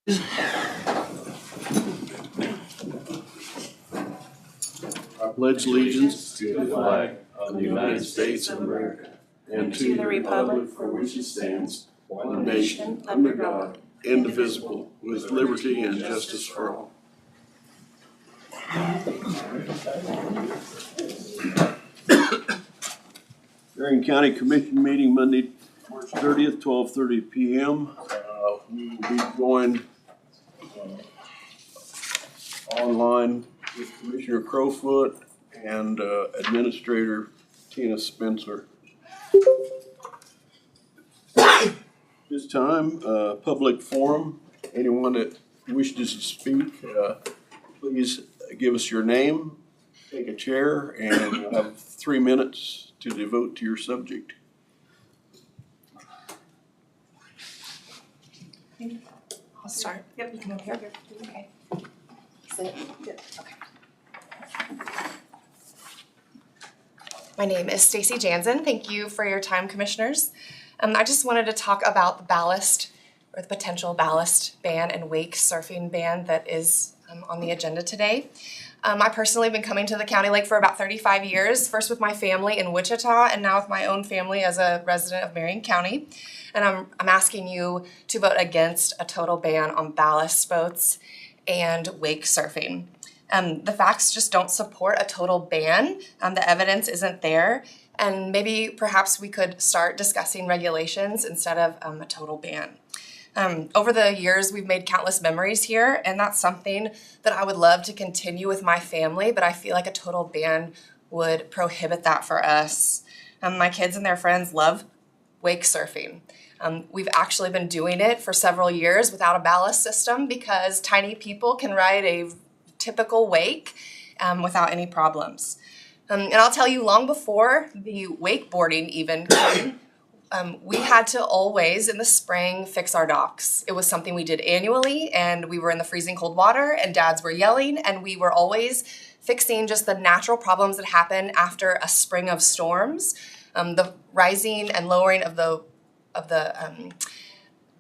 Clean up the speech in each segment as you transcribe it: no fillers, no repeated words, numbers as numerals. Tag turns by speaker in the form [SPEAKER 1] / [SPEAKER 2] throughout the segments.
[SPEAKER 1] I pledge allegiance to the flag of the United States of America and to the republic for which it stands, one nation, under God, indivisible, with liberty and justice for all. Marion County Commission meeting Monday, March 30th, 12:30 p.m. We will be joined online with Commissioner Crowfoot and Administrator Tina Spencer. This time, public forum. Anyone that wishes to speak, please give us your name, take a chair, and you'll have 3 minutes to devote to your subject.
[SPEAKER 2] I'll start. Yep, you can come here. Okay. Sit. Yep. Okay. My name is Stacy Jansen. Thank you for your time, commissioners. I just wanted to talk about the ballast or the potential ballast ban and wake surfing ban that is on the agenda today. I personally have been coming to the county lake for about 35 years, first with my family in Wichita and now with my own family as a resident of Marion County. And I'm asking you to vote against a total ban on ballast boats and wake surfing. The facts just don't support a total ban. The evidence isn't there. And maybe perhaps we could start discussing regulations instead of a total ban. Over the years, we've made countless memories here, and that's something that I would love to continue with my family, but I feel like a total ban would prohibit that for us. My kids and their friends love wake surfing. We've actually been doing it for several years without a ballast system because tiny people can ride a typical wake without any problems. And I'll tell you, long before the wakeboarding even came, we had to always, in the spring, fix our docks. It was something we did annually, and we were in the freezing cold water, and dads were yelling, and we were always fixing just the natural problems that happen after a spring of storms. The rising and lowering of the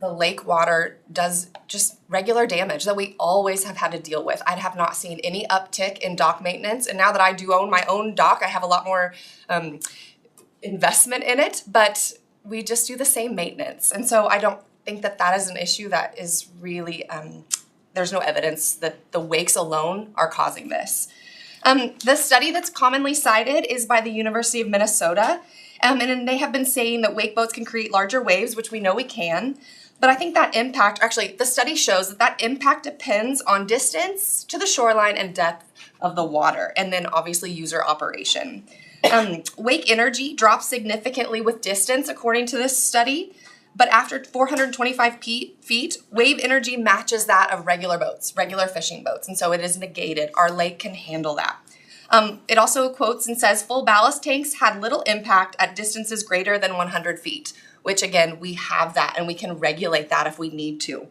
[SPEAKER 2] lake water does just regular damage that we always have had to deal with. I have not seen any uptick in dock maintenance, and now that I do own my own dock, I have a lot more investment in it, but we just do the same maintenance. And so I don't think that that is an issue that is really, there's no evidence that the wakes alone are causing this. The study that's commonly cited is by the University of Minnesota, and they have been saying that wake boats can create larger waves, which we know we can. But I think that impact, actually, the study shows that that impact depends on distance to the shoreline and depth of the water, and then obviously user operation. Wake energy drops significantly with distance, according to this study, but after 425 feet, wave energy matches that of regular boats, regular fishing boats, and so it is negated. Our lake can handle that. It also quotes and says, full ballast tanks had little impact at distances greater than 100 feet, which again, we have that and we can regulate that if we need to.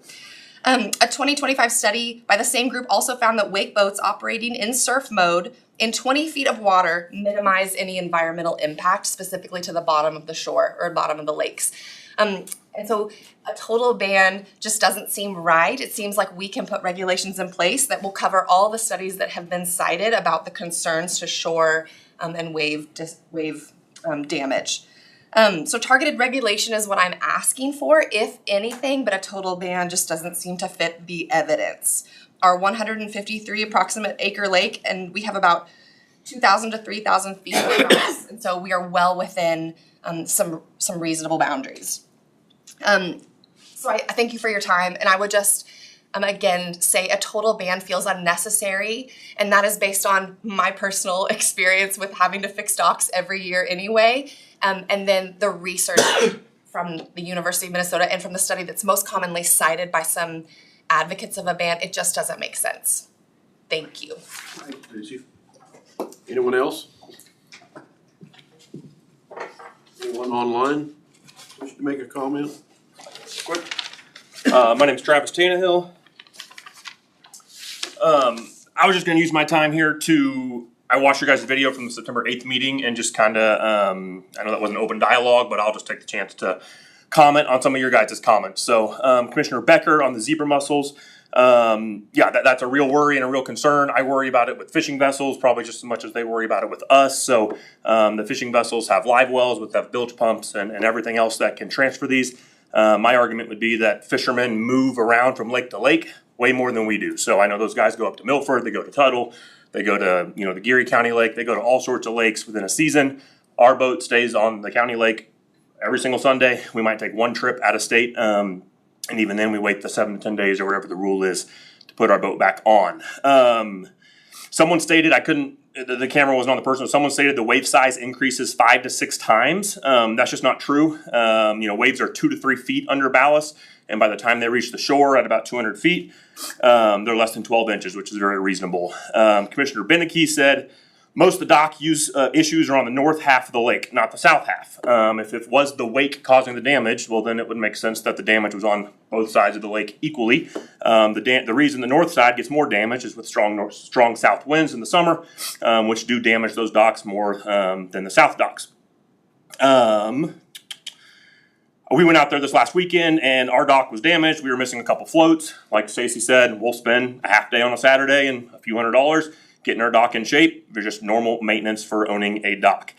[SPEAKER 2] A 2025 study by the same group also found that wake boats operating in surf mode in 20 feet of water minimize any environmental impact, specifically to the bottom of the shore or bottom of the lakes. And so a total ban just doesn't seem right. It seems like we can put regulations in place that will cover all the studies that have been cited about the concerns to shore and wave damage. So targeted regulation is what I'm asking for, if anything, but a total ban just doesn't seem to fit the evidence. Our 153 approximate acre lake, and we have about 2,000 to 3,000 feet across, and so we are well within some reasonable boundaries. So I thank you for your time, and I would just again say a total ban feels unnecessary, and that is based on my personal experience with having to fix docks every year anyway, and then the research from the University of Minnesota and from the study that's most commonly cited by some advocates of a ban. It just doesn't make sense. Thank you.
[SPEAKER 1] Thanks, Stacey. Anyone else? Anyone online wish to make a comment?
[SPEAKER 3] Quick. My name's Travis Tannehill. I was just going to use my time here I watched your guys' video from the September 8th meeting and just kind of, I know that wasn't open dialogue, but I'll just take the chance to comment on some of your guys' comments. So Commissioner Becker on the zebra mussels. Yeah, that's a real worry and a real concern. I worry about it with fishing vessels probably just as much as they worry about it with us. So the fishing vessels have live wells with have bilge pumps and everything else that can transfer these. My argument would be that fishermen move around from lake to lake way more than we do. So I know those guys go up to Milford, they go to Tuttle, they go to the Geary County Lake, they go to all sorts of lakes within a season. Our boat stays on the county lake every single Sunday. We might take one trip out of state, and even then we wait the 7 to 10 days or whatever the rule is to put our boat back on. Someone stated, the camera wasn't on the person, someone stated the wave size increases 5 to 6 times. That's just not true. Waves are 2 to 3 feet under ballast, and by the time they reach the shore at about 200 feet, they're less than 12 inches, which is very reasonable. Commissioner Beneke said, most of the dock issues are on the north half of the lake, not the south half. If it was the wake causing the damage, well, then it would make sense that the damage was on both sides of the lake equally. The reason the north side gets more damage is with strong south winds in the summer, which do damage those docks more than the south docks. We went out there this last weekend and our dock was damaged. We were missing a couple floats. Like Stacy said, we'll spend a half day on a Saturday and a few $100s getting our dock in shape. They're just normal maintenance for owning a dock.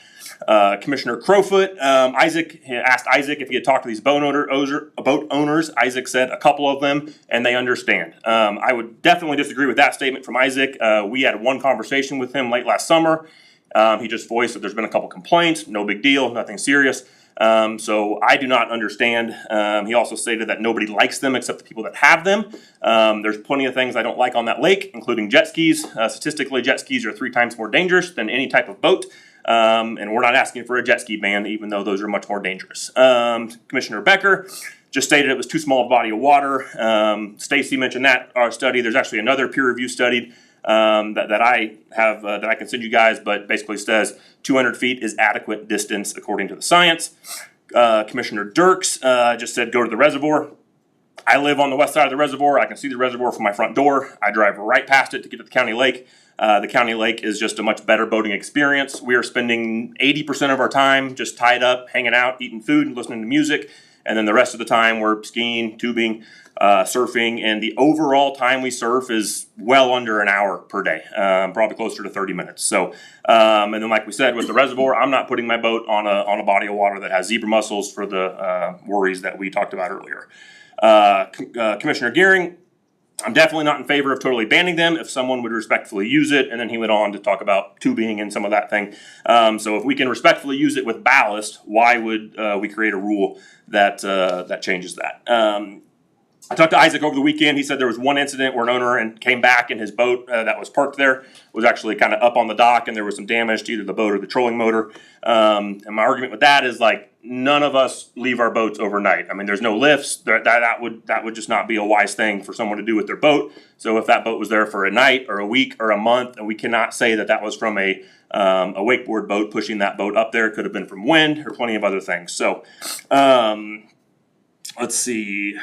[SPEAKER 3] Commissioner Crowfoot, Isaac asked Isaac if he had talked to these boat owners. Isaac said a couple of them, and they understand. I would definitely disagree with that statement from Isaac. We had one conversation with him late last summer. He just voiced that there's been a couple complaints, no big deal, nothing serious. So I do not understand. He also stated that nobody likes them except the people that have them. There's plenty of things I don't like on that lake, including jet skis. Statistically, jet skis are 3 times more dangerous than any type of boat. And we're not asking for a jet ski ban, even though those are much more dangerous. Commissioner Becker just stated it was too small a body of water. Stacy mentioned that our study. There's actually another peer review study that I have that I can send you guys, but basically says 200 feet is adequate distance according to the science. Commissioner Dirks just said go to the reservoir. I live on the west side of the reservoir. I can see the reservoir from my front door. I drive right past it to get to the county lake. The county lake is just a much better boating experience. We are spending 80% of our time just tied up, hanging out, eating food, and listening to music. And then the rest of the time we're skiing, tubing, surfing, and the overall time we surf is well under an hour per day, probably closer to 30 minutes. So, and then like we said, with the reservoir, I'm not putting my boat on a body of water that has zebra mussels for the worries that we talked about earlier. Commissioner Gearing, I'm definitely not in favor of totally banning them if someone would respectfully use it. And then he went on to talk about tubing and some of that thing. So if we can respectfully use it with ballast, why would we create a rule that changes that? I talked to Isaac over the weekend. He said there was one incident where an owner came back and his boat that was parked there was actually kind of up on the dock and there was some damage to either the boat or the trolling motor. And my argument with that is like none of us leave our boats overnight. I mean, there's no lifts. That would just not be a wise thing for someone to do with their boat. So if that boat was there for a night or a week or a month, and we cannot say that was from a wakeboard boat pushing that boat up there. It could have been from wind or plenty of other things. So let's see.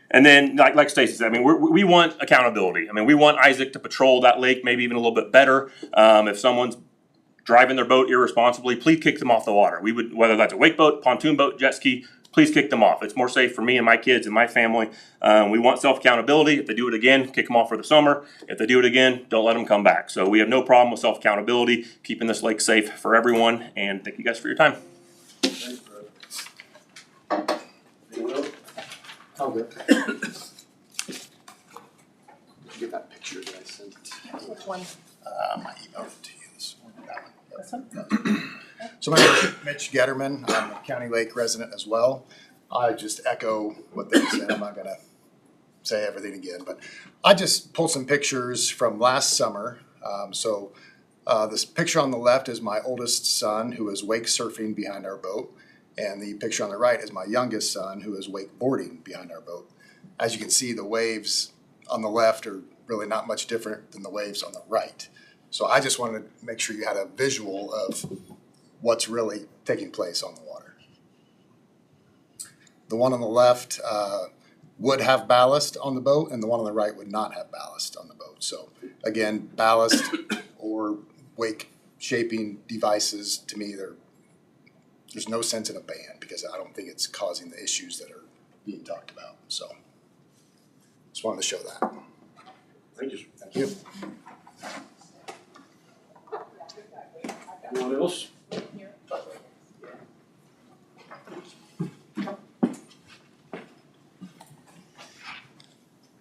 [SPEAKER 3] And then, like Stacy said, I mean, we want accountability. I mean, we want Isaac to patrol that lake, maybe even a little bit better. If someone's driving their boat irresponsibly, please kick them off the water. We would, whether that's a wake boat, pontoon boat, jet ski, please kick them off. It's more safe for me and my kids and my family. We want self-accountability. If they do it again, kick them off for the summer. If they do it again, don't let them come back. So we have no problem with self-accountability, keeping this lake safe for everyone. And thank you guys for your time.
[SPEAKER 1] Thanks, Brad. Anyone else?
[SPEAKER 4] I'll go. Get that picture that I sent.
[SPEAKER 2] Which one?
[SPEAKER 4] I emailed it to you this morning. That one. So my name is Mitch Getterman. I'm a County Lake resident as well. I just echo what they said. I'm not going to say everything again, but I just pulled some pictures from last summer. This picture on the left is my oldest son who is wake surfing behind our boat. And the picture on the right is my youngest son who is wakeboarding behind our boat. As you can see, the waves on the left are really not much different than the waves on the right. So I just wanted to make sure you had a visual of what's really taking place on the water. The one on the left would have ballast on the boat, and the one on the right would not have ballast on the boat. So again, ballast or wake shaping devices, to me, they're there's no sense in a ban because I don't think it's causing the issues that are being talked about. So just wanted to show that.
[SPEAKER 1] Thank you.
[SPEAKER 4] Thank you.
[SPEAKER 1] Anyone else?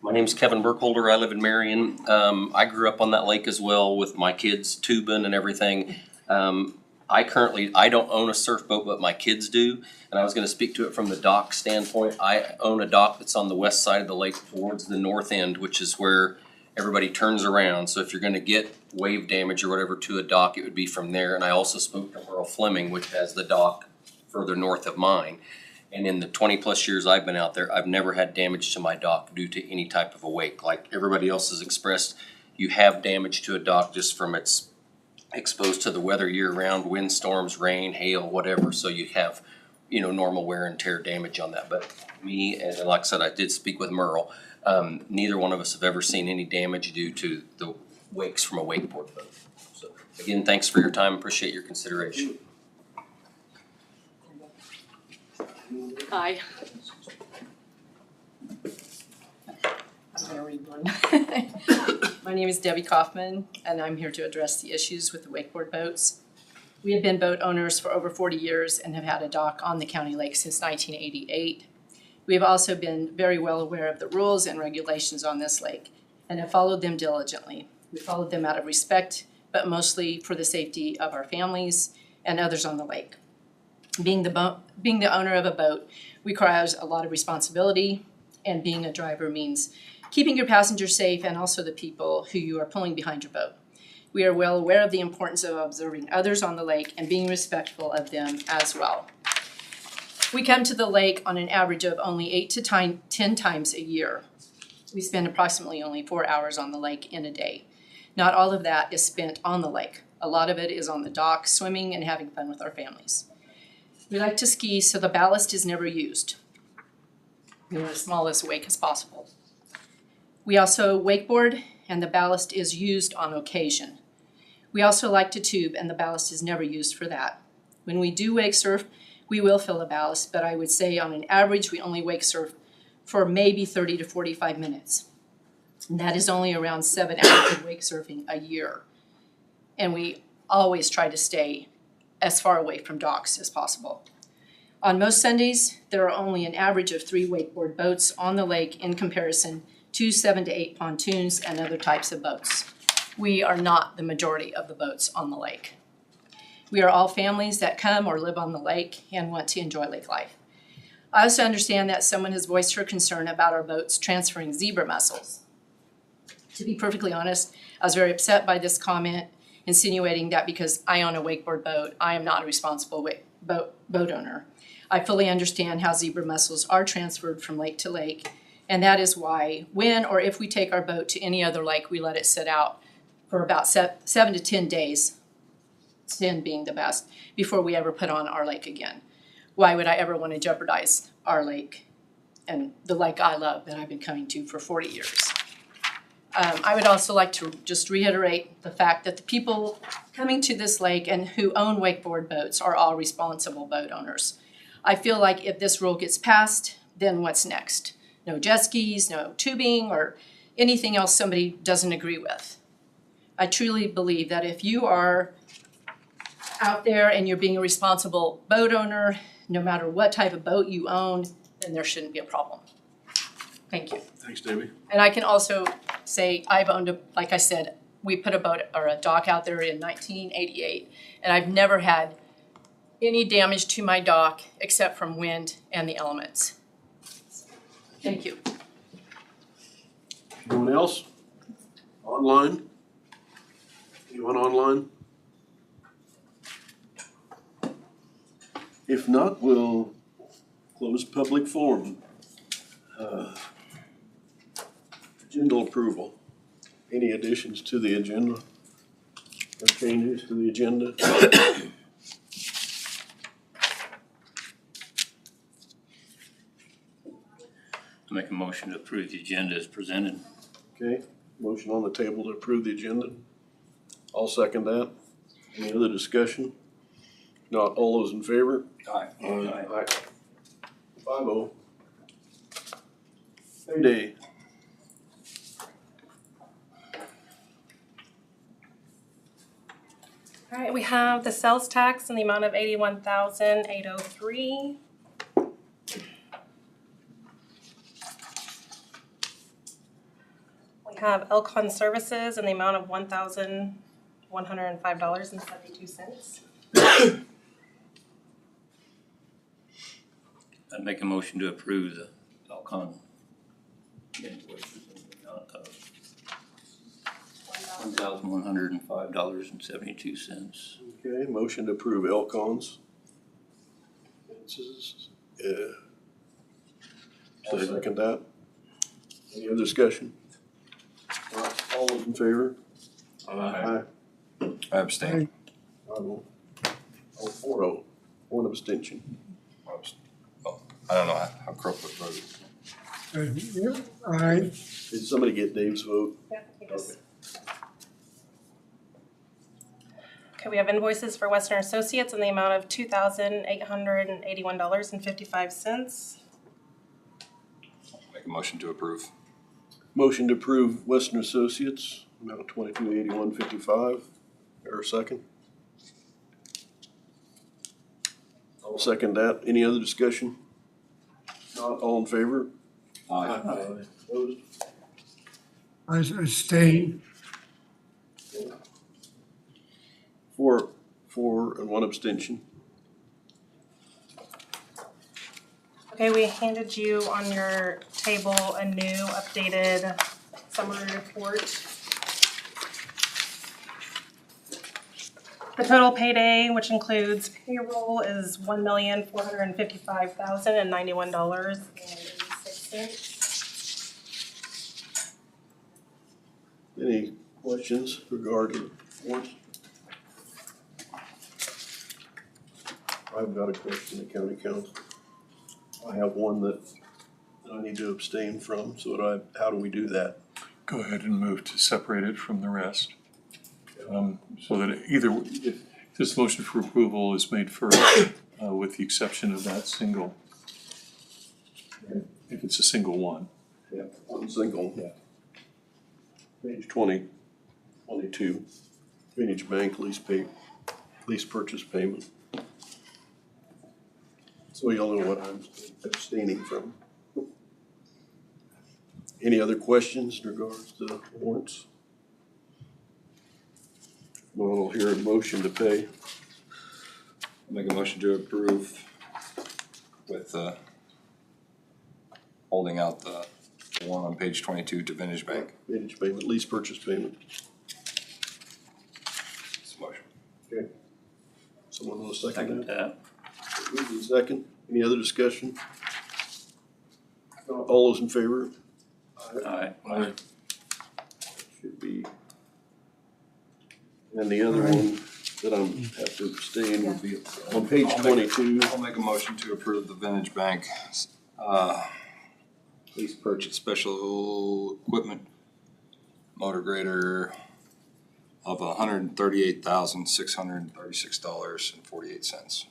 [SPEAKER 5] My name's Kevin Burkholder. I live in Marion. I grew up on that lake as well with my kids tubing and everything. I don't own a surf boat, but my kids do. And I was gonna speak to it from the dock standpoint. I own a dock that's on the west side of the lake towards the north end, which is where everybody turns around. So if you're gonna get wave damage or whatever to a dock, it would be from there. And I also spoke to Earl Fleming, which has the dock further north of mine. And in the 20+ years I've been out there, I've never had damage to my dock due to any type of a wake. Like everybody else has expressed, you have damage to a dock just from its exposed to the weather year-round, windstorms, rain, hail, whatever. So you have, normal wear and tear damage on that. But me, and like I said, I did speak with Merle. Neither one of us have ever seen any damage due to the wakes from a wakeboard boat. So again, thanks for your time. Appreciate your consideration.
[SPEAKER 6] Hi. I'm gonna read one. My name is Debbie Kaufman, and I'm here to address the issues with the wakeboard boats. We have been boat owners for over 40 years and have had a dock on the county lake since 1988. We have also been very well aware of the rules and regulations on this lake and have followed them diligently. We followed them out of respect, but mostly for the safety of our families and others on the lake. Being the owner of a boat requires a lot of responsibility, and being a driver means keeping your passengers safe and also the people who you are pulling behind your boat. We are well aware of the importance of observing others on the lake and being respectful of them as well. We come to the lake on an average of only 8 to 10 times a year. We spend approximately only 4 hours on the lake in a day. Not all of that is spent on the lake. A lot of it is on the dock, swimming and having fun with our families. We like to ski, so the ballast is never used. We want the smallest wake as possible. We also wakeboard, and the ballast is used on occasion. We also like to tube, and the ballast is never used for that. When we do wake surf, we will fill the ballast, but I would say on an average, we only wake surf for maybe 30 to 45 minutes. And that is only around 7 hours of wake surfing a year. And we always try to stay as far away from docks as possible. On most Sundays, there are only an average of 3 wakeboard boats on the lake in comparison to 7 to 8 pontoons and other types of boats. We are not the majority of the boats on the lake. We are all families that come or live on the lake and want to enjoy lake life. I also understand that someone has voiced her concern about our boats transferring zebra mussels. To be perfectly honest, I was very upset by this comment, insinuating that because I own a wakeboard boat, I am not a responsible boat owner. I fully understand how zebra mussels are transferred from lake to lake, and that is why when or if we take our boat to any other lake, we let it sit out for about 7 to 10 days, 10 being the best, before we ever put on our lake again. Why would I ever want to jeopardize our lake and the lake I love that I've been coming to for 40 years? I would also like to just reiterate the fact that the people coming to this lake and who own wakeboard boats are all responsible boat owners. I feel like if this rule gets passed, then what's next? No jet skis, no tubing, or anything else somebody doesn't agree with. I truly believe that if you are out there and you're being a responsible boat owner, no matter what type of boat you own, then there shouldn't be a problem. Thank you.
[SPEAKER 1] Thanks, Debbie.
[SPEAKER 6] And I can also say I've owned like I said, we put a boat or a dock out there in 1988, and I've never had any damage to my dock except from wind and the elements. Thank you.
[SPEAKER 1] Anyone else? Online? Anyone online? If not, we'll close public forum. Agenda approval. Any additions to the agenda? Or changes to the agenda?
[SPEAKER 7] Make a motion to approve the agenda as presented.
[SPEAKER 1] Okay, motion on the table to approve the agenda. I'll second that. Any other discussion? Not all those in favor?
[SPEAKER 7] Aye.
[SPEAKER 1] Aye. 5-0. Payday.
[SPEAKER 8] All right, we have the sales tax in the amount of $81,803. We have Elcon Services in the amount of $1,105.72.
[SPEAKER 7] I'd make a motion to approve the Alcon invoices in the amount of $1,105.72.
[SPEAKER 1] Okay, motion to approve Elcons. Second that. Any other discussion? All those in favor? Aye.
[SPEAKER 9] I abstain.
[SPEAKER 1] 5-0. 4-0. One abstention.
[SPEAKER 9] I don't know how Crowfoot voted.
[SPEAKER 10] Aye.
[SPEAKER 1] Did somebody get Dave's vote?
[SPEAKER 8] Yeah, he does. Okay, we have invoices for Western Associates in the amount of $2,881.55.
[SPEAKER 9] Make a motion to approve.
[SPEAKER 1] Motion to approve Western Associates, amount of $22,881.55. Or a second? I'll second that. Any other discussion? Not all in favor? Opposed?
[SPEAKER 10] I abstain.
[SPEAKER 1] 4 and 1 abstention.
[SPEAKER 8] Okay, we handed you on your table a new updated summary report. The total payday, which includes payroll, is $1,455,091.86.
[SPEAKER 1] Any questions regarding warrants? I've got a question to county council. I have one that I need to abstain from, so how do we do that?
[SPEAKER 11] Go ahead and move to separate it from the rest. So that either, if this motion for approval is made first, with the exception of that single, if it's a single one.
[SPEAKER 1] Yeah, one single.
[SPEAKER 11] Yeah.
[SPEAKER 1] Page 22, Vintage Bank lease purchase payment. So you'll know what I'm abstaining from. Any other questions in regards to the warrants? Well, I'll hear a motion to pay.
[SPEAKER 9] Make a motion to approve with holding out the one on page 22 to Vintage Bank.
[SPEAKER 1] Vintage payment, lease purchase payment.
[SPEAKER 9] It's a motion.
[SPEAKER 1] Okay. Someone want to second
[SPEAKER 7] Second
[SPEAKER 1] that?
[SPEAKER 7] that.
[SPEAKER 1] Moved in second. Any other discussion? Not all those in favor?
[SPEAKER 7] Aye.
[SPEAKER 1] Should be. And the other one that I'm have to abstain would be on page 22.
[SPEAKER 9] I'll make a motion to approve the Vintage Bank lease purchase special equipment motor grader of $138,636.48.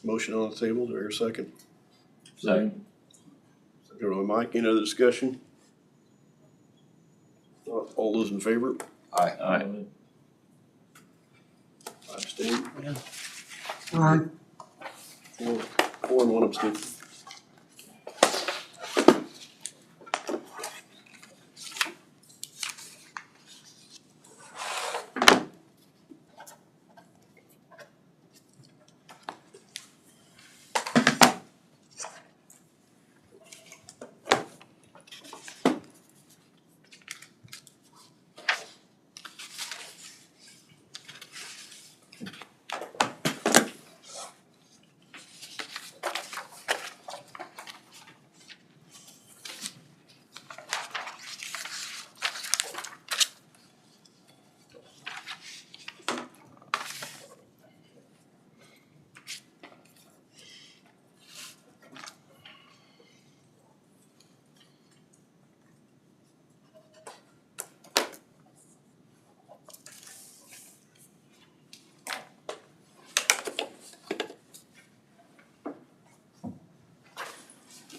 [SPEAKER 1] Motion on the table. Do I hear a second?
[SPEAKER 7] Second.
[SPEAKER 1] Second by Mike. Any other discussion? Not all those in favor?
[SPEAKER 9] Aye.
[SPEAKER 7] Aye.
[SPEAKER 1] I abstain.
[SPEAKER 10] Aye.
[SPEAKER 1] 4 and 1 abstention.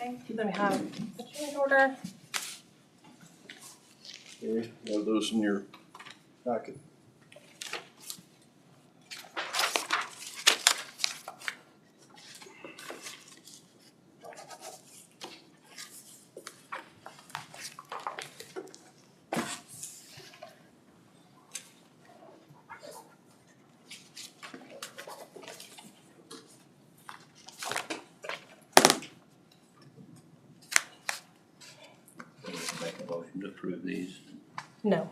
[SPEAKER 8] Okay, then we have the change order.
[SPEAKER 1] Okay, you have those in your packet.
[SPEAKER 7] Make a motion to approve these.
[SPEAKER 8] No.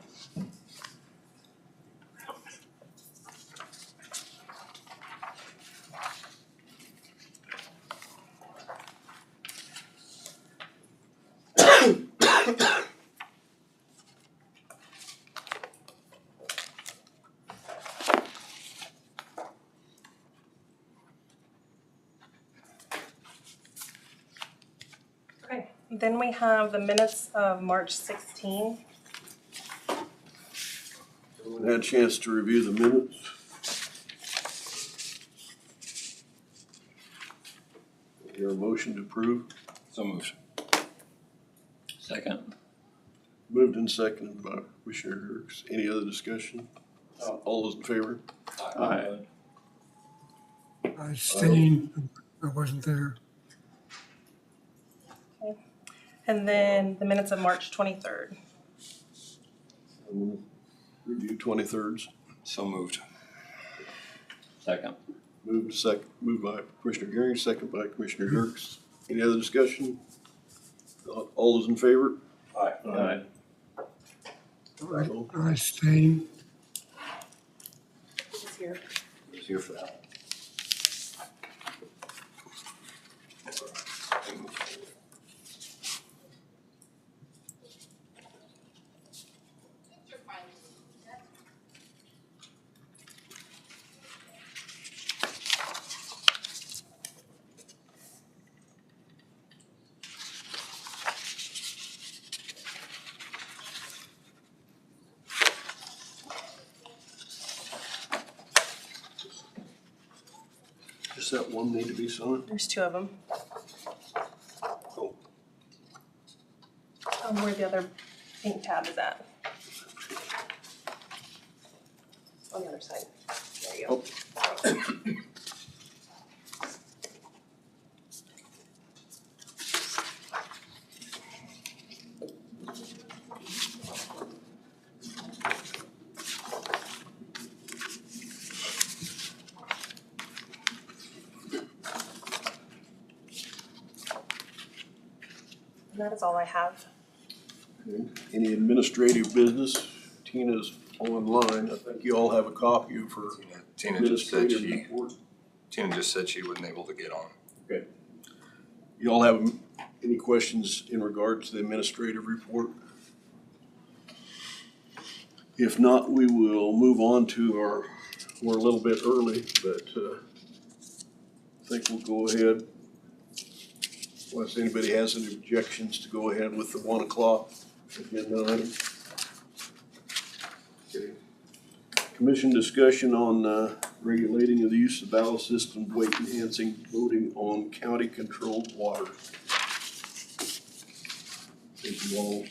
[SPEAKER 8] Okay, then we have the minutes of March 16.
[SPEAKER 1] Everyone had a chance to review the minutes? Is there a motion to approve?
[SPEAKER 9] So moved.
[SPEAKER 7] Second.
[SPEAKER 1] Moved and seconded by Commissioner Dirks. Any other discussion? All those in favor?
[SPEAKER 7] Aye.
[SPEAKER 10] I abstained. I wasn't there.
[SPEAKER 8] And then the minutes of March 23rd.
[SPEAKER 1] Review 23rds.
[SPEAKER 9] So moved.
[SPEAKER 7] Second.
[SPEAKER 1] Moved by Commissioner Gearing, second by Commissioner Dirks. Any other discussion? All those in favor?
[SPEAKER 7] Aye.
[SPEAKER 10] I abstained.
[SPEAKER 8] It's here.
[SPEAKER 7] Who's here for that?
[SPEAKER 1] Does that one need to be signed?
[SPEAKER 8] There's two of them.
[SPEAKER 1] Oh,
[SPEAKER 8] Where the other pink tab is at. On the other side. There you go. And that is all I have.
[SPEAKER 1] okay. Any administrative business? Tina's online. I think you all have a copy of her
[SPEAKER 9] Tina just said
[SPEAKER 1] administrative report.
[SPEAKER 9] Tina just said she wasn't able to get on.
[SPEAKER 1] Okay. You all have any questions in regard to the administrative report? If not, we will move on to we're a little bit early, but I think we'll go ahead. Unless anybody has any objections to go ahead with the 1 o'clock agenda item. Okay. Commission discussion on regulating of the use of ballast system weight enhancing voting on county controlled water. I think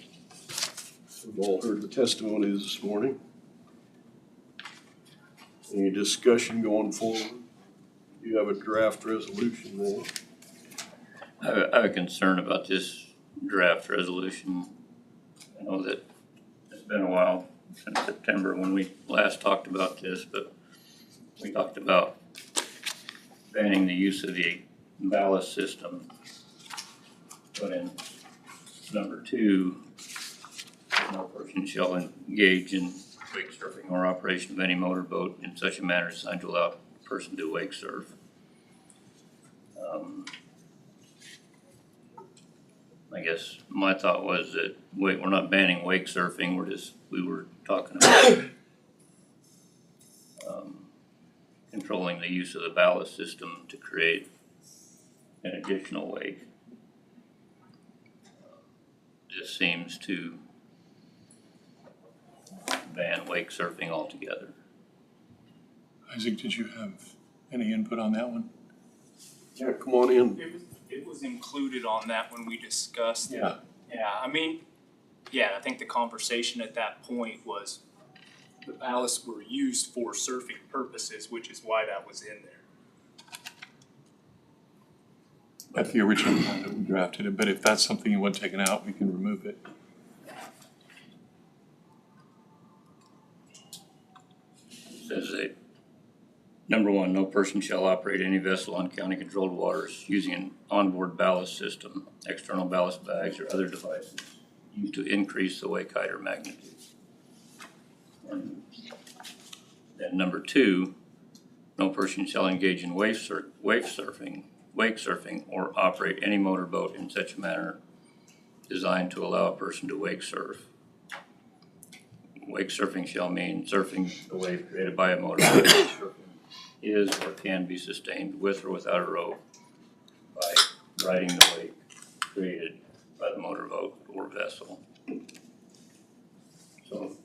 [SPEAKER 1] we've all heard the testimony this morning. Any discussion going forward? You have a draft resolution there.
[SPEAKER 7] I have a concern about this draft resolution. I know that it's been a while since September when we last talked about this, but we talked about banning the use of the ballast system. But in number 2, no person shall engage in wake surfing or operation of any motorboat in such a manner designed to allow a person to wake surf. I guess my thought was that, wait, we're not banning wake surfing, we were talking about controlling the use of the ballast system to create an additional wake. This seems to ban wake surfing altogether.
[SPEAKER 11] Isaac, did you have any input on that one?
[SPEAKER 1] Yeah, come on in.
[SPEAKER 12] It was included on that when we discussed it.
[SPEAKER 1] Yeah.
[SPEAKER 12] Yeah, I mean, yeah, I think the conversation at that point was the ballasts were used for surfing purposes, which is why that was in there.
[SPEAKER 11] At the original time that we drafted it, but if that's something you want taken out, we can remove it.
[SPEAKER 7] Says that, number one, no person shall operate any vessel on county-controlled waters using an onboard ballast system, external ballast bags, or other devices used to increase the wake height or magnitude. And then number two, no person shall engage in wake surfing, or operate any motorboat in such a manner designed to allow a person to wake surf. Wake surfing shall mean surfing the wave created by a motorboat. Surfing is or can be sustained with or without a rope by riding the wave created by the motorboat or vessel. So,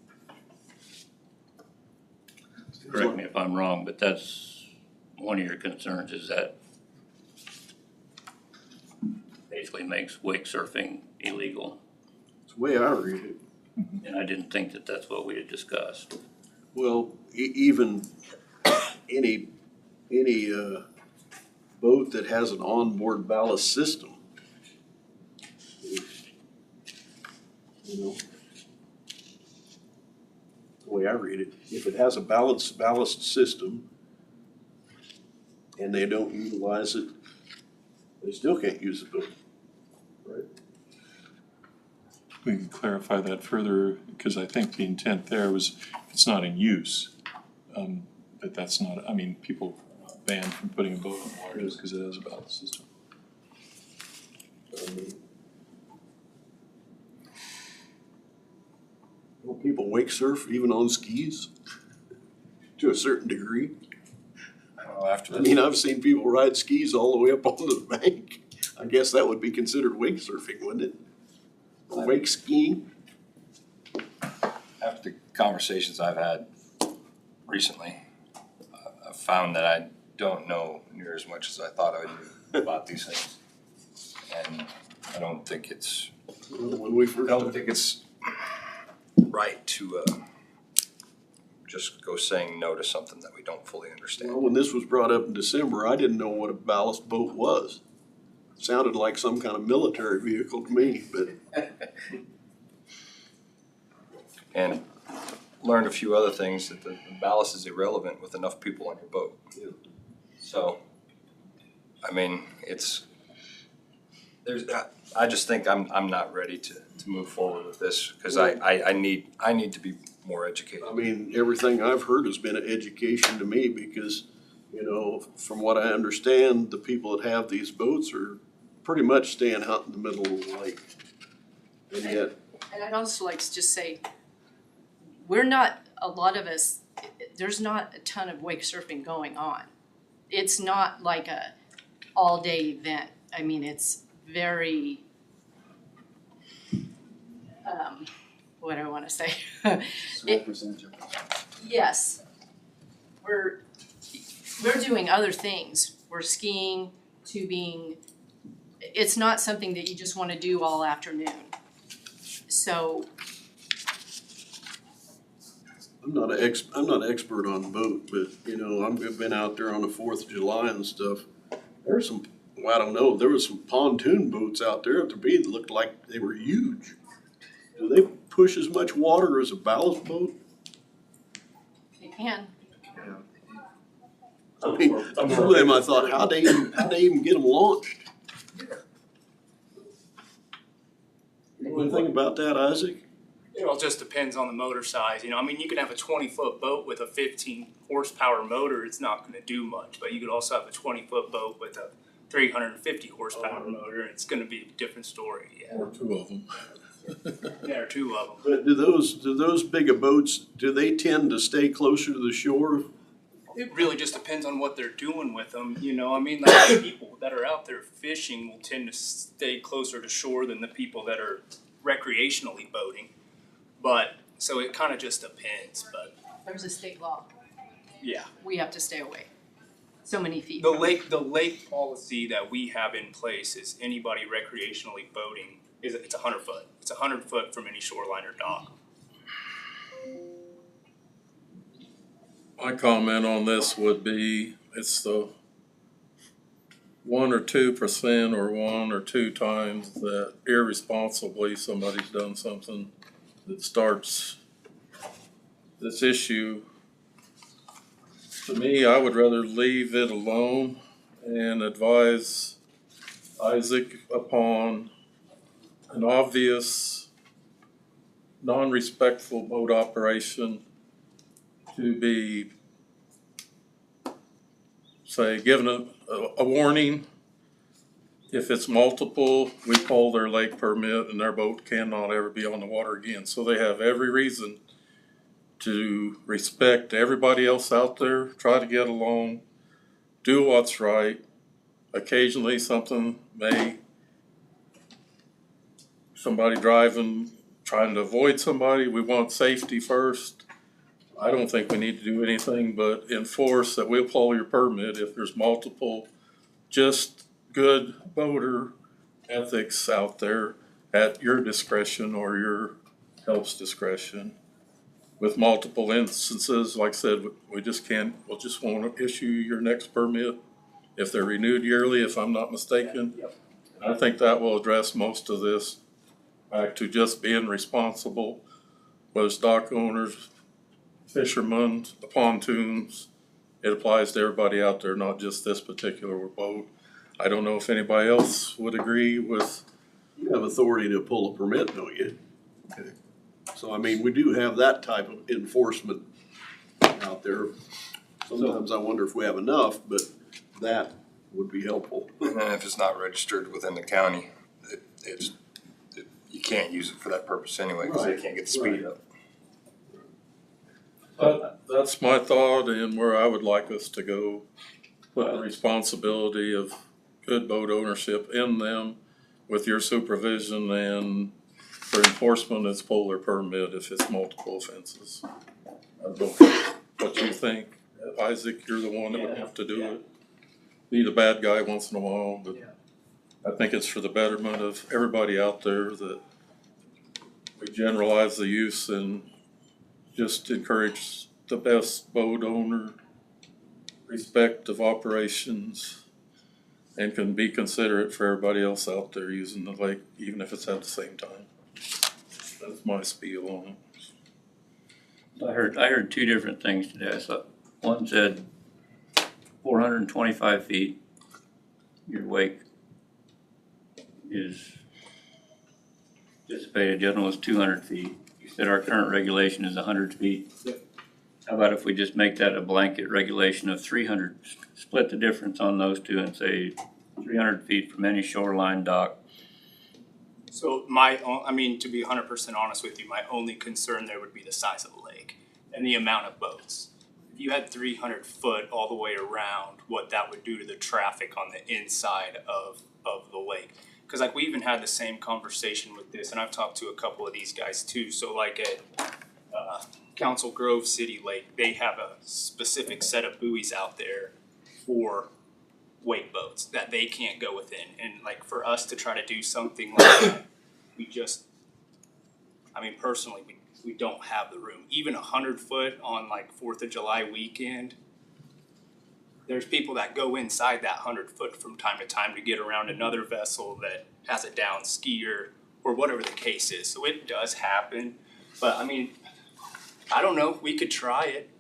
[SPEAKER 7] correct me if I'm wrong, but that's one of your concerns, is that basically makes wake surfing illegal.
[SPEAKER 1] It's the way I read it.
[SPEAKER 7] And I didn't think that that's what we had discussed.
[SPEAKER 1] Well, even any boat that has an onboard ballast system, you know, the way I read it, if it has a ballast system and they don't utilize it, they still can't use the boat, right?
[SPEAKER 11] We can clarify that further, because I think the intent there was, if it's not in use, that's not, I mean, people are not banned from putting a boat on water just because it has a ballast system.
[SPEAKER 1] Don't people wake surf even on skis to a certain degree?
[SPEAKER 9] After
[SPEAKER 1] I mean, I've seen people ride skis all the way up onto the bank. I guess that would be considered wake surfing, wouldn't it? Or wake skiing?
[SPEAKER 9] After the conversations I've had recently, I've found that I don't know near as much as I thought I knew about these things. And I don't think it's,
[SPEAKER 1] When we first,
[SPEAKER 9] I don't think it's right to just go saying no to something that we don't fully understand.
[SPEAKER 1] well, when this was brought up in December, I didn't know what a ballast boat was. It sounded like some kind of military vehicle to me, but
[SPEAKER 9] And learned a few other things, that the ballast is irrelevant with enough people on your boat.
[SPEAKER 1] Yeah.
[SPEAKER 9] So, I mean, I just think I'm not ready to move forward with this, because I need to be more educated.
[SPEAKER 1] I mean, everything I've heard has been an education to me because, you know, from what I understand, the people that have these boats are pretty much staying out in the middle of the lake. And yet,
[SPEAKER 6] And I'd also like to just say, we're not, a lot of us, there's not a ton of wake surfing going on. It's not like a all-day event. I mean, it's very, what do I want to say?
[SPEAKER 13] Small percentage of
[SPEAKER 6] Yes. We're doing other things. We're skiing, tubing. It's not something that you just want to do all afternoon. So
[SPEAKER 1] I'm not an expert on boat, but, you know, I've been out there on the 4th of July and stuff. There's some, well, I don't know, there was some pontoon boats out there at the beach that looked like they were huge. Do they push as much water as a ballast boat?
[SPEAKER 6] you can.
[SPEAKER 1] I mean, some of them I thought, how'd they even get them launched? You know anything about that, Isaac?
[SPEAKER 12] It all just depends on the motor size, you know, I mean, you could have a 20-foot boat with a 15 horsepower motor, it's not gonna do much, but you could also have a 20-foot boat with a 350 horsepower motor, and it's gonna be a different story, yeah.
[SPEAKER 11] Or two of them.
[SPEAKER 12] There are two of them.
[SPEAKER 1] But do those bigger boats, do they tend to stay closer to the shore?
[SPEAKER 12] It really just depends on what they're doing with them, you know, I mean, like the people that are out there fishing will tend to stay closer to shore than the people that are recreationally boating. But, so it kind of just depends, but
[SPEAKER 6] There's a state law.
[SPEAKER 12] yeah.
[SPEAKER 6] We have to stay away. so many feet.
[SPEAKER 12] The lake policy that we have in place is anybody recreationally boating it's 100 foot. It's 100 foot from any shoreline or dock.
[SPEAKER 14] My comment on this would be, it's the 1 or 2% or 1 or 2 times that irresponsibly somebody's done something that starts this issue. To me, I would rather leave it alone and advise Isaac upon an obvious, non-respectful boat operation to be, say, given a warning. If it's multiple, we pull their lake permit and their boat cannot ever be on the water again. So they have every reason to respect everybody else out there, try to get along, do what's right. Occasionally something somebody driving, trying to avoid somebody, we want safety first. I don't think we need to do anything but enforce that we'll pull your permit if there's multiple just good boater ethics out there at your discretion or your help's discretion. With multiple instances, like I said, we'll just won't issue your next permit if they're renewed yearly, if I'm not mistaken. I think that will address most of this, back to just being responsible, whether it's dock owners, fishermen, the pontoons. It applies to everybody out there, not just this particular boat. I don't know if anybody else would agree with.
[SPEAKER 1] You have authority to pull a permit, don't you? Okay. So, I mean, we do have that type of enforcement out there. Sometimes I wonder if we have enough, but that would be helpful.
[SPEAKER 9] And then if it's not registered within the county, you can't use it for that purpose anyway, because they can't get the speed up.
[SPEAKER 14] That's my thought and where I would like us to go. Put the responsibility of good boat ownership in them with your supervision, and for enforcement, it's pull their permit if it's multiple offenses. I don't know what you think. Isaac, you're the one that would have to do it. Be the bad guy once in a while, but I think it's for the betterment of everybody out there that we generalize the use and just encourage the best boat owner, respect of operations, and can be considerate for everybody else out there using the lake, even if it's at the same time. That's my spiel on it.
[SPEAKER 7] I heard 2 different things today. I saw one said 425 feet, your wake is anticipated, the other one was 200 feet. You said our current regulation is 100 feet. How about if we just make that a blanket regulation of 300, split the difference on those 2 and say 300 feet from any shoreline dock?
[SPEAKER 12] So I mean, to be 100% honest with you, my only concern there would be the size of the lake and the amount of boats. If you had 300 foot all the way around, what that would do to the traffic on the inside of the lake. Because like we even had the same conversation with this, and I've talked to a couple of these guys too. So like at Council Grove City Lake, they have a specific set of buoys out there for wake boats that they can't go within. And like for us to try to do something like that, personally, we don't have the room. Even 100 foot on like 4th of July weekend, there's people that go inside that 100 foot from time to time to get around another vessel that has a down skier or whatever the case is. So it does happen. But I mean, I don't know, we could try it.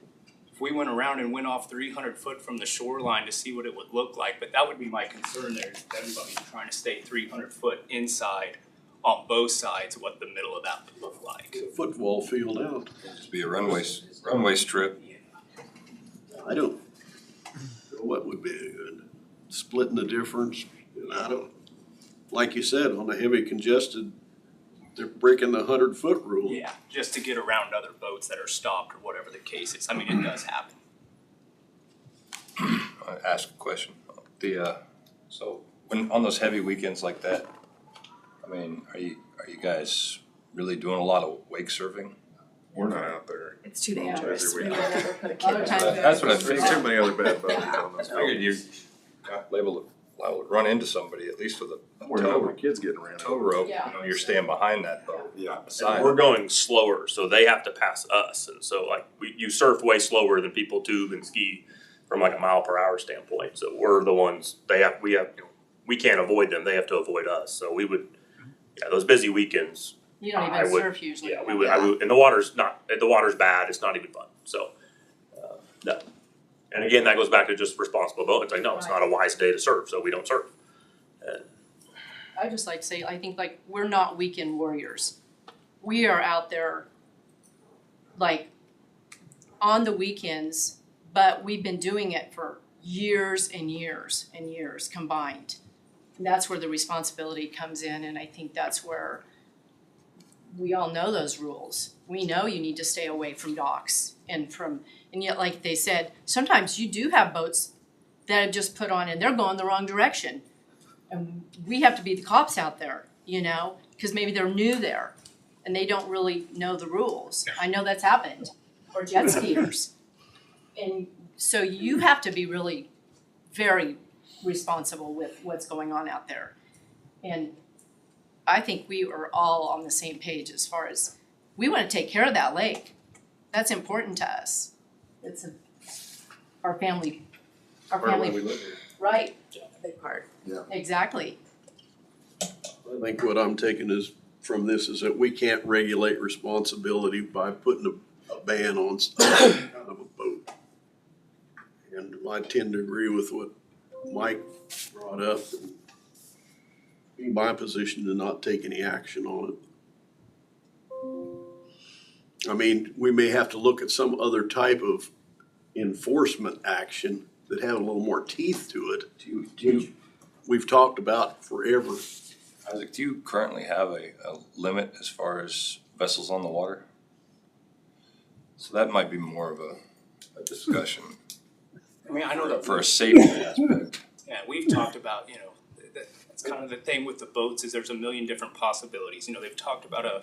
[SPEAKER 12] If we went around and went off 300 foot from the shoreline to see what it would look like, but that would be my concern there, is everybody trying to stay 300 foot inside on both sides, what the middle of that would look like.
[SPEAKER 1] It's a football field out.
[SPEAKER 9] Just be a runway strip.
[SPEAKER 1] I don't know what would be good. Splitting the difference, and I don't, like you said, on a heavy congested, they're breaking the 100 foot rule.
[SPEAKER 12] Yeah, just to get around other boats that are stopped or whatever the case is. I mean, it does happen.
[SPEAKER 9] I ask a question. So when on those heavy weekends like that, I mean, are you guys really doing a lot of wake surfing?
[SPEAKER 15] We're not out there.
[SPEAKER 2] It's too dangerous.
[SPEAKER 15] Every
[SPEAKER 2] We
[SPEAKER 15] week.
[SPEAKER 2] would never put a kid in that.
[SPEAKER 9] That's what I
[SPEAKER 15] There's
[SPEAKER 9] figured.
[SPEAKER 15] too many other bad boats on
[SPEAKER 9] I
[SPEAKER 15] those
[SPEAKER 9] figured you
[SPEAKER 15] boats.
[SPEAKER 9] got liable to run into somebody, at least with a
[SPEAKER 15] We're not, my kids getting ran
[SPEAKER 9] tow
[SPEAKER 15] over.
[SPEAKER 9] rope,
[SPEAKER 6] Yeah.
[SPEAKER 9] you're staying behind that boat.
[SPEAKER 15] Yeah.
[SPEAKER 9] Beside
[SPEAKER 3] We're
[SPEAKER 9] it.
[SPEAKER 3] going slower, so they have to pass us, and so like, you surf way slower than people tube and ski from like a mile per hour standpoint, so we're the ones, we can't avoid them, they have to avoid us, so we would, those busy weekends,
[SPEAKER 6] You don't
[SPEAKER 3] I
[SPEAKER 6] even
[SPEAKER 3] would-
[SPEAKER 6] surf usually.
[SPEAKER 3] I would, and the water's bad, it's not even fun, so, no. And again, that goes back to just responsible boating, it's like, no, it's not a wise day to surf, so we don't surf.
[SPEAKER 6] I just like to say, I think like, we're not weekend warriors. We are out there like on the weekends, but we've been doing it for years and years and years combined. And that's where the responsibility comes in, and I think that's where we all know those rules. We know you need to stay away from docks and yet like they said, sometimes you do have boats that have just put on and they're going the wrong direction. And we have to be the cops out there, you know, because maybe they're new there and they don't really know the rules. I know that's happened, or jet skiers. And so you have to be really very responsible with what's going on out there. And I think we are all on the same page as far as we want to take care of that lake. That's important to us. It's our family,
[SPEAKER 15] Part of why we live here.
[SPEAKER 6] right,
[SPEAKER 2] A big part.
[SPEAKER 6] exactly.
[SPEAKER 1] I think what I'm taking is, from this, is that we can't regulate responsibility by putting a ban on some kind of a boat. And I tend to agree with what Mike brought up, and be my position to not take any action on it. I mean, we may have to look at some other type of enforcement action that have a little more teeth to it. We've talked about forever.
[SPEAKER 9] Isaac, do you currently have a limit as far as vessels on the water? So that might be more of a discussion
[SPEAKER 12] I mean, I know that.
[SPEAKER 9] for a safety aspect.
[SPEAKER 12] Yeah, we've talked about, that's kind of the thing with the boats is there's a million different possibilities. They've talked about a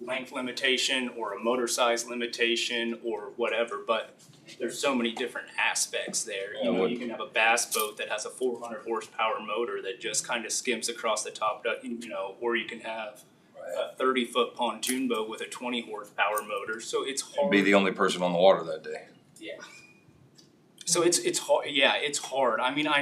[SPEAKER 12] length limitation or a motor size limitation or whatever, but there's so many different aspects there. You can have a bass boat that has a 400 horsepower motor that just kind of skims across the top, or you can have a 30-foot pontoon boat with a 20 horsepower motor. So it's hard.
[SPEAKER 9] Be the only person on the water that day.
[SPEAKER 12] Yeah. So it's hard. Yeah, it's hard. I mean, I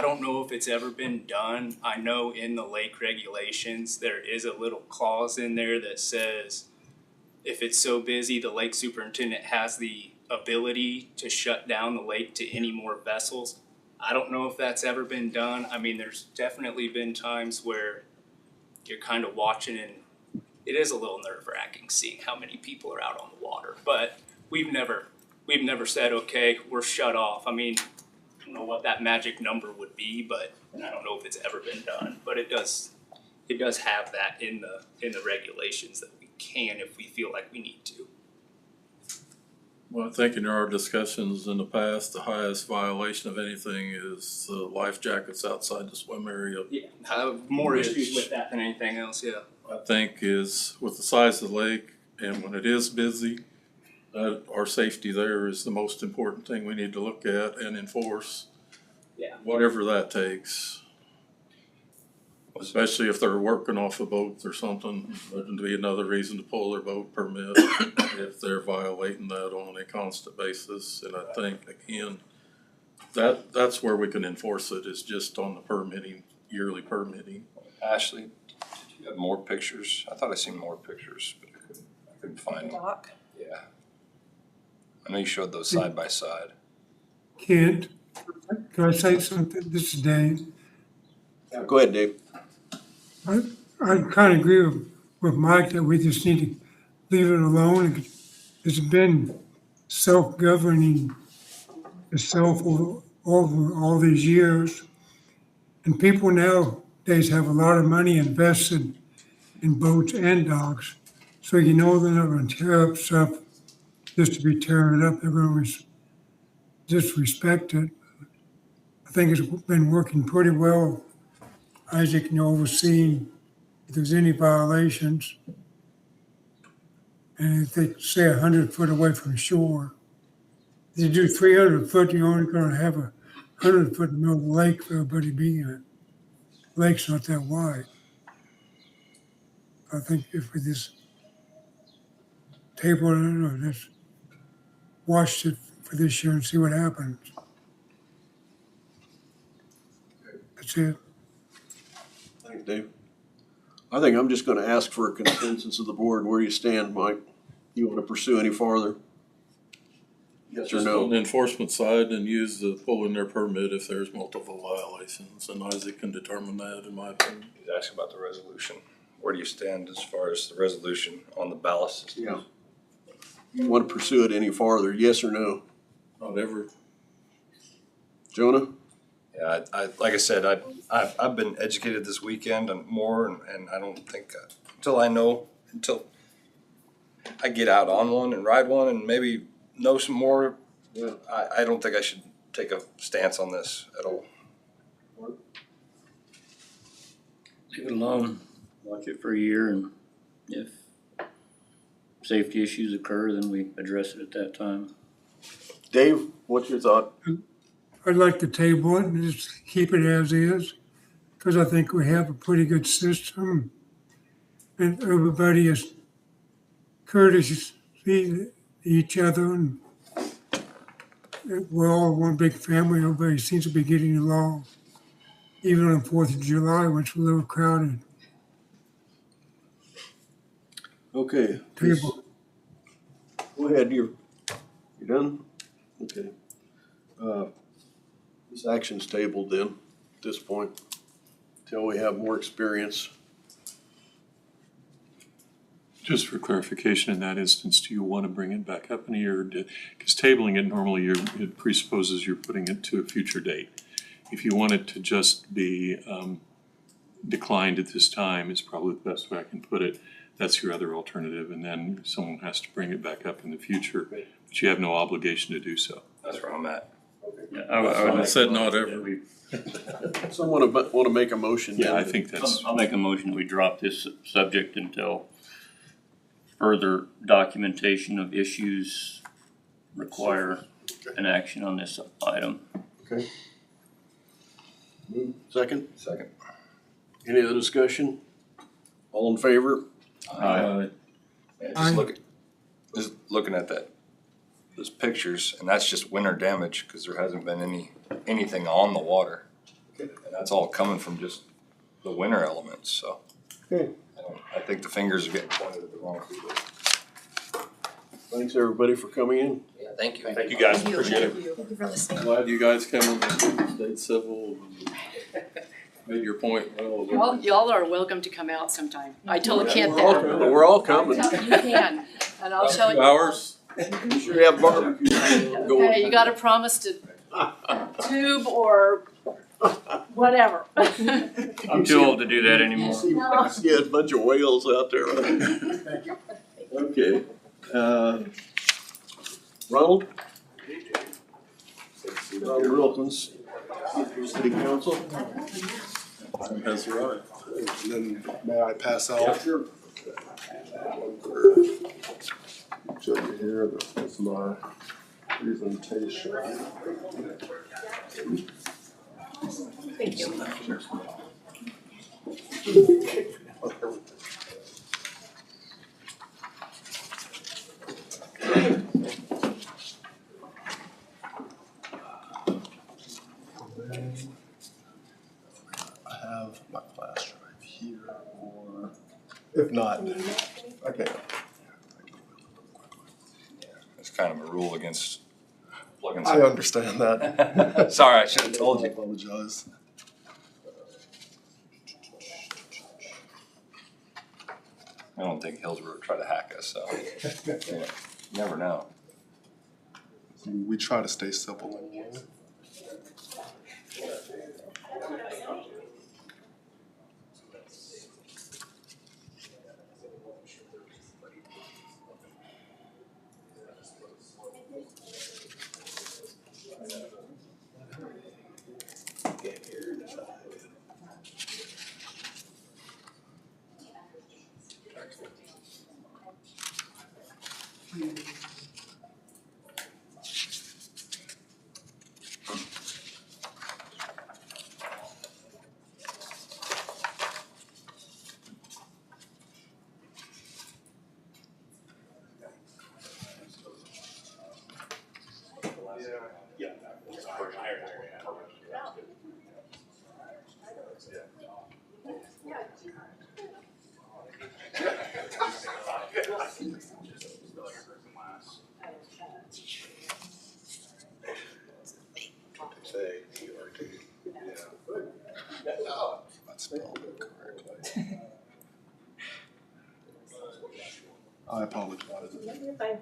[SPEAKER 12] don't know if it's ever been done. I know in the lake regulations, there is a little clause in there that says if it's so busy, the lake superintendent has the ability to shut down the lake to any more vessels. I don't know if that's ever been done. I mean, there's definitely been times where you're kind of watching and it is a little nerve-wracking seeing how many people are out on the water. But we've never said, okay, we're shut off. I mean, I don't know what that magic number would be, but I don't know if it's ever been done. But it does have that in the regulations that we can if we feel like we need to.
[SPEAKER 14] Well, I think in our discussions in the past, the highest violation of anything is the life jackets outside the swim area.
[SPEAKER 12] Yeah, I have more issues with that than anything else, yeah.
[SPEAKER 14] I think is with the size of the lake and when it is busy, our safety there is the most important thing we need to look at and enforce.
[SPEAKER 12] Yeah.
[SPEAKER 14] Whatever that takes. Especially if they're working off a boat or something, there'd be another reason to pull their boat permit if they're violating that on a constant basis. And I think, again, that's where we can enforce it, is just on the permitting, yearly permitting.
[SPEAKER 9] Ashley, did you have more pictures? I thought I seen more pictures, but I couldn't find them.
[SPEAKER 2] Dock.
[SPEAKER 9] Yeah. I know you showed those side by side.
[SPEAKER 10] Kent, can I say something? This is Dave.
[SPEAKER 1] Go ahead, Dave.
[SPEAKER 10] I kind of agree with Mike that we just need to leave it alone. It's been self-governing itself over all these years. And people nowadays have a lot of money invested in boats and docks. So they're not going to tear up stuff just to be tearing it up. They're going to just respect it. I think it's been working pretty well. Isaac, overseeing if there's any violations. And if they say 100 foot away from shore, if you do 300 foot, you're only gonna have 100 foot in the middle of the lake for everybody being in it. Lake's not that wide. I think if we just table it or just watch it for this year and see what happens. That's it.
[SPEAKER 1] Thanks, Dave. I think I'm just gonna ask for a consensus of the board. Where you stand, Mike? You wanna pursue any farther? Yes or
[SPEAKER 14] Just on the
[SPEAKER 1] no?
[SPEAKER 14] enforcement side and use the pull in their permit if there's multiple violations, and Isaac can determine that, in my opinion.
[SPEAKER 9] He's asking about the resolution. Where do you stand as far as the resolution on the ballast system?
[SPEAKER 1] Yeah. You wanna pursue it any farther, yes or no?
[SPEAKER 14] Not ever.
[SPEAKER 1] Jonah?
[SPEAKER 9] Yeah, like I said, I've been educated this weekend and more, and I don't think, until I get out on one and ride one and maybe know some more,
[SPEAKER 1] Yeah.
[SPEAKER 9] I don't think I should take a stance on this at all.
[SPEAKER 7] Leave it alone, watch it for a year, and if safety issues occur, then we address it at that time.
[SPEAKER 1] Dave, what's your thought?
[SPEAKER 10] I'd like to table it and just keep it as is, because I think we have a pretty good system. And everybody is courteous to each other, and we're all one big family. Everybody seems to be getting along, even on 4th of July, which was a little crowded.
[SPEAKER 1] Okay.
[SPEAKER 10] Table.
[SPEAKER 1] Go ahead, you done? Okay. This action's tabled then, at this point, till we have more experience.
[SPEAKER 11] Just for clarification, in that instance, do you want to bring it back up in a year? Because tabling it normally, it presupposes you're putting it to a future date. If you want it to just be declined at this time, is probably the best way I can put it. That's your other alternative, and then someone has to bring it back up in the future, but you have no obligation to do so.
[SPEAKER 9] That's where I'm at.
[SPEAKER 7] Yeah,
[SPEAKER 14] I said not ever.
[SPEAKER 1] Someone want to make a motion?
[SPEAKER 11] Yeah,
[SPEAKER 1] then?
[SPEAKER 11] I think that's,
[SPEAKER 7] I'll make a motion that we drop this subject until further documentation of issues require an action on this item.
[SPEAKER 1] Okay. Second?
[SPEAKER 9] Second.
[SPEAKER 1] Any other discussion? All in favor?
[SPEAKER 7] Aye.
[SPEAKER 9] Yeah,
[SPEAKER 10] Aye.
[SPEAKER 9] Just looking at those pictures, and that's just winter damage, cause there hasn't been anything on the water. And that's all coming from just the winter elements, so.
[SPEAKER 1] Okay.
[SPEAKER 9] I think the fingers are getting pointed at the wrong people.
[SPEAKER 1] Thanks, everybody, for coming in.
[SPEAKER 5] Yeah, thank you.
[SPEAKER 3] Thank you guys,
[SPEAKER 2] Thank you.
[SPEAKER 3] appreciate it.
[SPEAKER 2] Thank you for listening.
[SPEAKER 14] Glad you guys came on the state civil and made your point well.
[SPEAKER 6] Y'all are welcome to come out sometime. I told Kent that.
[SPEAKER 1] We're all coming.
[SPEAKER 6] You can, and I'll show
[SPEAKER 14] 2
[SPEAKER 6] you.
[SPEAKER 14] hours?
[SPEAKER 1] You sure have barbecue.
[SPEAKER 6] Okay, you gotta promise to tube or whatever.
[SPEAKER 7] I'm too old to do that anymore.
[SPEAKER 1] See a bunch of whales out there. Okay. Ronald? Ronald Wilkins, City Council.
[SPEAKER 14] That's right.
[SPEAKER 15] And then may I pass out?
[SPEAKER 1] Sure.
[SPEAKER 15] Show you here, this is my presentation.
[SPEAKER 2] Thank you.
[SPEAKER 15] I have my flash drive here, or if not, okay.
[SPEAKER 9] It's kind of a rule against plugging.
[SPEAKER 15] I understand that.
[SPEAKER 9] Sorry, I should have told
[SPEAKER 15] I
[SPEAKER 9] you.
[SPEAKER 15] apologize.
[SPEAKER 9] I don't think Hillsborough would try to hack us, so. Yeah, never know.
[SPEAKER 15] We try to stay simple anyway.
[SPEAKER 4] I spelled it correctly. I apologize.
[SPEAKER 8] You're fine.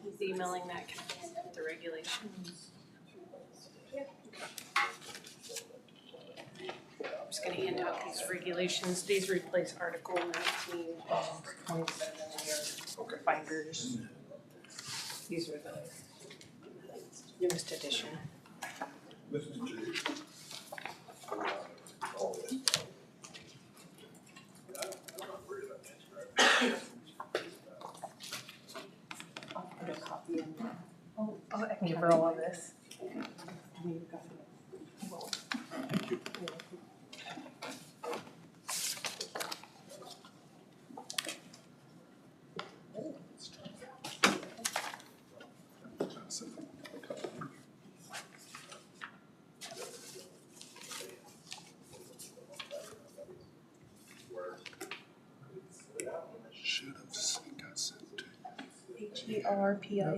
[SPEAKER 8] He's emailing that the regulations. I'm just gonna hand out these regulations. These replace Article 19 and 27 in your binders. These are the newest edition. I'll put a copy in there. Oh, I can give her all of this.
[SPEAKER 4] Should have got sent to
[SPEAKER 8] HERPICA.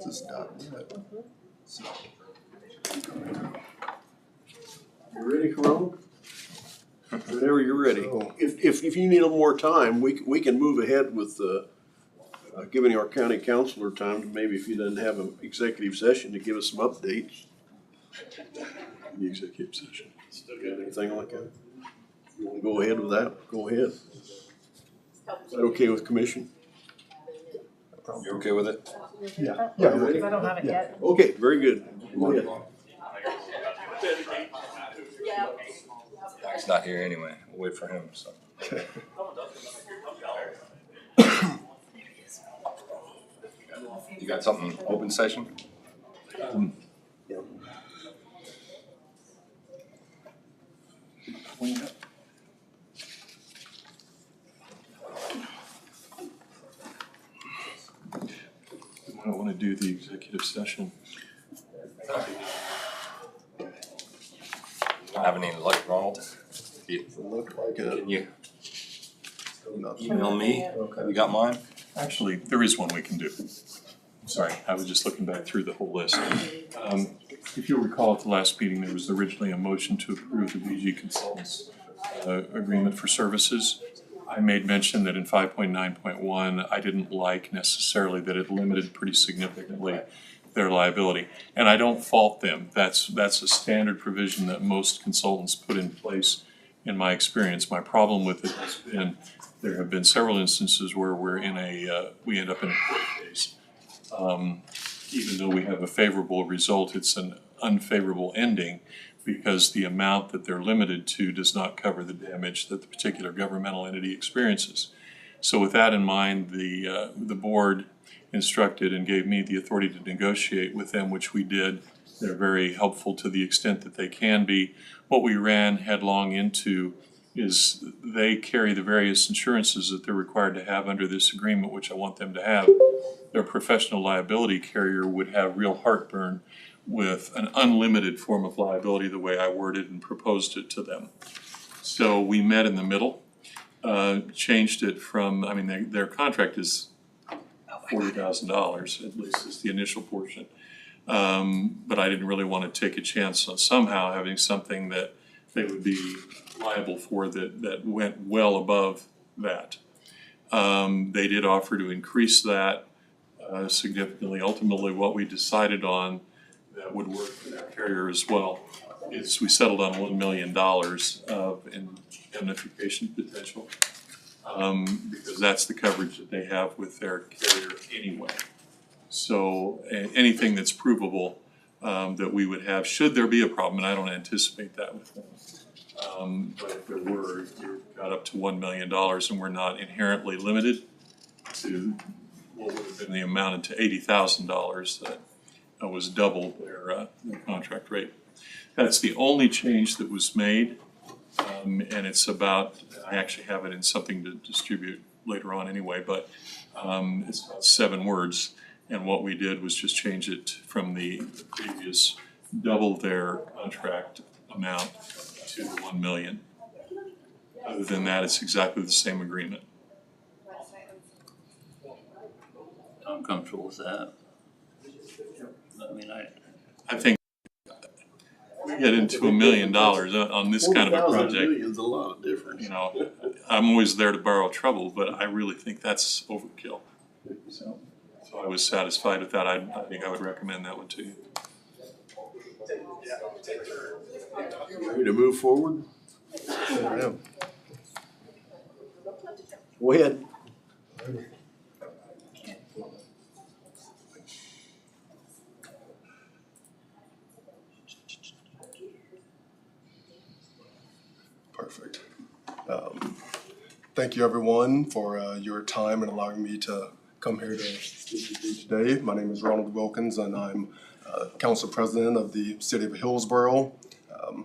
[SPEAKER 4] Just .net. So,
[SPEAKER 1] You ready, Corona? Whenever you're ready.
[SPEAKER 4] So-
[SPEAKER 1] If you need a little more time, we can move ahead with, giving our county councilor time to maybe if he doesn't have an executive session to give us some updates.
[SPEAKER 11] The executive session.
[SPEAKER 1] Still got anything like that? You wanna go ahead with that? Go ahead. Is that okay with commission?
[SPEAKER 9] You okay with it?
[SPEAKER 4] Yeah.
[SPEAKER 1] Yeah.
[SPEAKER 8] Because I don't have it yet.
[SPEAKER 1] Okay, very good. Go ahead.
[SPEAKER 9] He's not here anyway. We'll wait for him, so. You got something, open session?
[SPEAKER 11] I don't want to do the executive session.
[SPEAKER 9] Have any luck, Ronald?
[SPEAKER 1] Look like
[SPEAKER 9] Can you email me? You got mine?
[SPEAKER 11] Actually, there is one we can do. Sorry, I was just looking back through the whole list. If you'll recall at the last meeting, there was originally a motion to approve the BG Consultants agreement for services. I made mention that in 5.9.1, I didn't like necessarily that it limited pretty significantly their liability. And I don't fault them. That's a standard provision that most consultants put in place in my experience. My problem with it has been, there have been several instances where we end up in a court case. Even though we have a favorable result, it's an unfavorable ending because the amount that they're limited to does not cover the damage that the particular governmental entity experiences. So with that in mind, the board instructed and gave me the authority to negotiate with them, which we did. They're very helpful to the extent that they can be. What we ran headlong into is they carry the various insurances that they're required to have under this agreement, which I want them to have. Their professional liability carrier would have real heartburn with an unlimited form of liability the way I worded and proposed it to them. So we met in the middle. changed it from, I mean, their contract is $40,000, at least is the initial portion. But I didn't really want to take a chance on somehow having something that they would be liable for that went well above that. They did offer to increase that significantly. Ultimately, what we decided on that would work for their carrier as well is we settled on $1 million of indemnification potential. Because that's the coverage that they have with their carrier anyway. So anything that's provable that we would have, should there be a problem, and I don't anticipate that with them. But if there were, you got up to $1 million, and we're not inherently limited to what would have been the amount to $80,000 that was double their contract rate. That's the only change that was made. And it's about, I actually have it in something to distribute later on anyway, but it's about 7 words. And what we did was just change it from the previous double their contract amount to the 1 million. Other than that, it's exactly the same agreement.
[SPEAKER 7] I'm comfortable with that. I mean,
[SPEAKER 11] I think we get into $1 million on this kind of a project.
[SPEAKER 1] $40,000 million is a lot of difference.
[SPEAKER 11] You know, I'm always there to borrow trouble, but I really think that's overkill. So I was satisfied with that. I think I would recommend that one to you.
[SPEAKER 1] Ready to move forward?
[SPEAKER 15] Yeah.
[SPEAKER 1] Go ahead.
[SPEAKER 15] Perfect. Thank you, everyone, for your time and allowing me to come here to speak with you today. My name is Ronald Wilkins, and I'm Council President of the City of Hillsborough.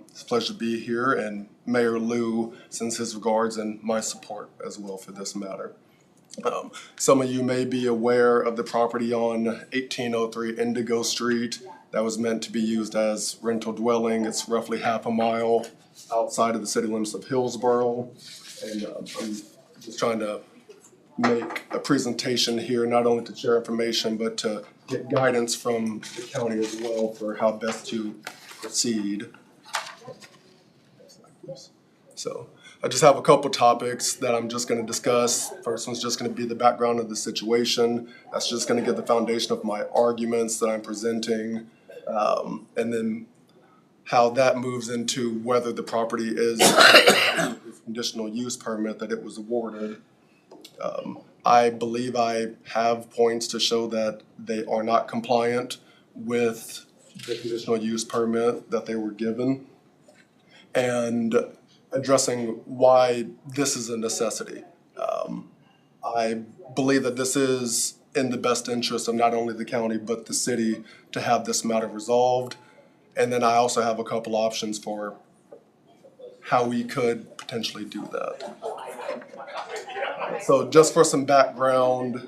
[SPEAKER 15] It's a pleasure to be here, and Mayor Liu sends his regards and my support as well for this matter. Some of you may be aware of the property on 1803 Indigo Street that was meant to be used as rental dwelling. It's roughly half a mile outside of the city limits of Hillsborough. And I'm just trying to make a presentation here, not only to share information, but to get guidance from the county as well for how best to proceed. So I just have a couple topics that I'm just going to discuss. First one's just going to be the background of the situation. That's just going to get the foundation of my arguments that I'm presenting. And then how that moves into whether the property is a conditional use permit that it was awarded. I believe I have points to show that they are not compliant with the conditional use permit that they were given, and addressing why this is a necessity. I believe that this is in the best interest of not only the county but the city to have this matter resolved. And then I also have a couple options for how we could potentially do that. So just for some background,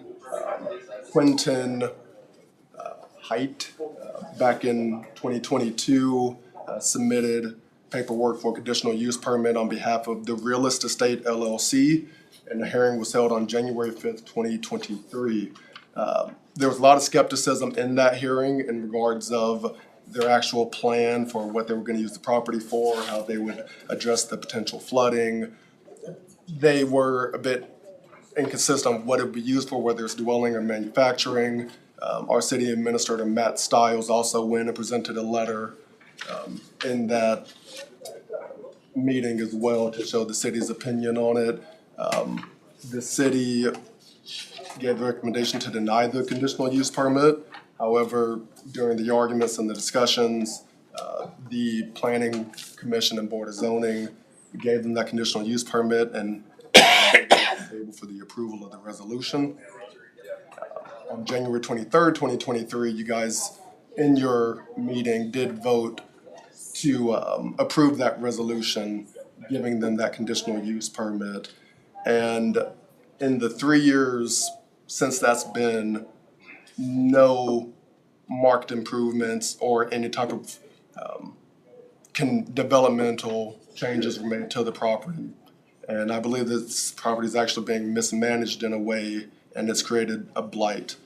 [SPEAKER 15] Quentin Height, back in 2022, submitted paperwork for a conditional use permit on behalf of the Realist Estate LLC, and the hearing was held on January 5th, 2023. There was a lot of skepticism in that hearing in regards of their actual plan for what they were going to use the property for, how they would address the potential flooding. They were a bit inconsistent on what it would be used for, whether it's dwelling or manufacturing. Our city administrator, Matt Stiles, also went and presented a letter in that meeting as well to show the city's opinion on it. The city gave a recommendation to deny the conditional use permit. However, during the arguments and the discussions, the Planning Commission and Board of Zoning gave them that conditional use permit and table for the approval of the resolution. On January 23rd, 2023, you guys in your meeting did vote to approve that resolution, giving them that conditional use permit. And in the 3 years since that's been, no marked improvements or any type of developmental changes were made to the property. And I believe this property is actually being mismanaged in a way, and it's created a blight,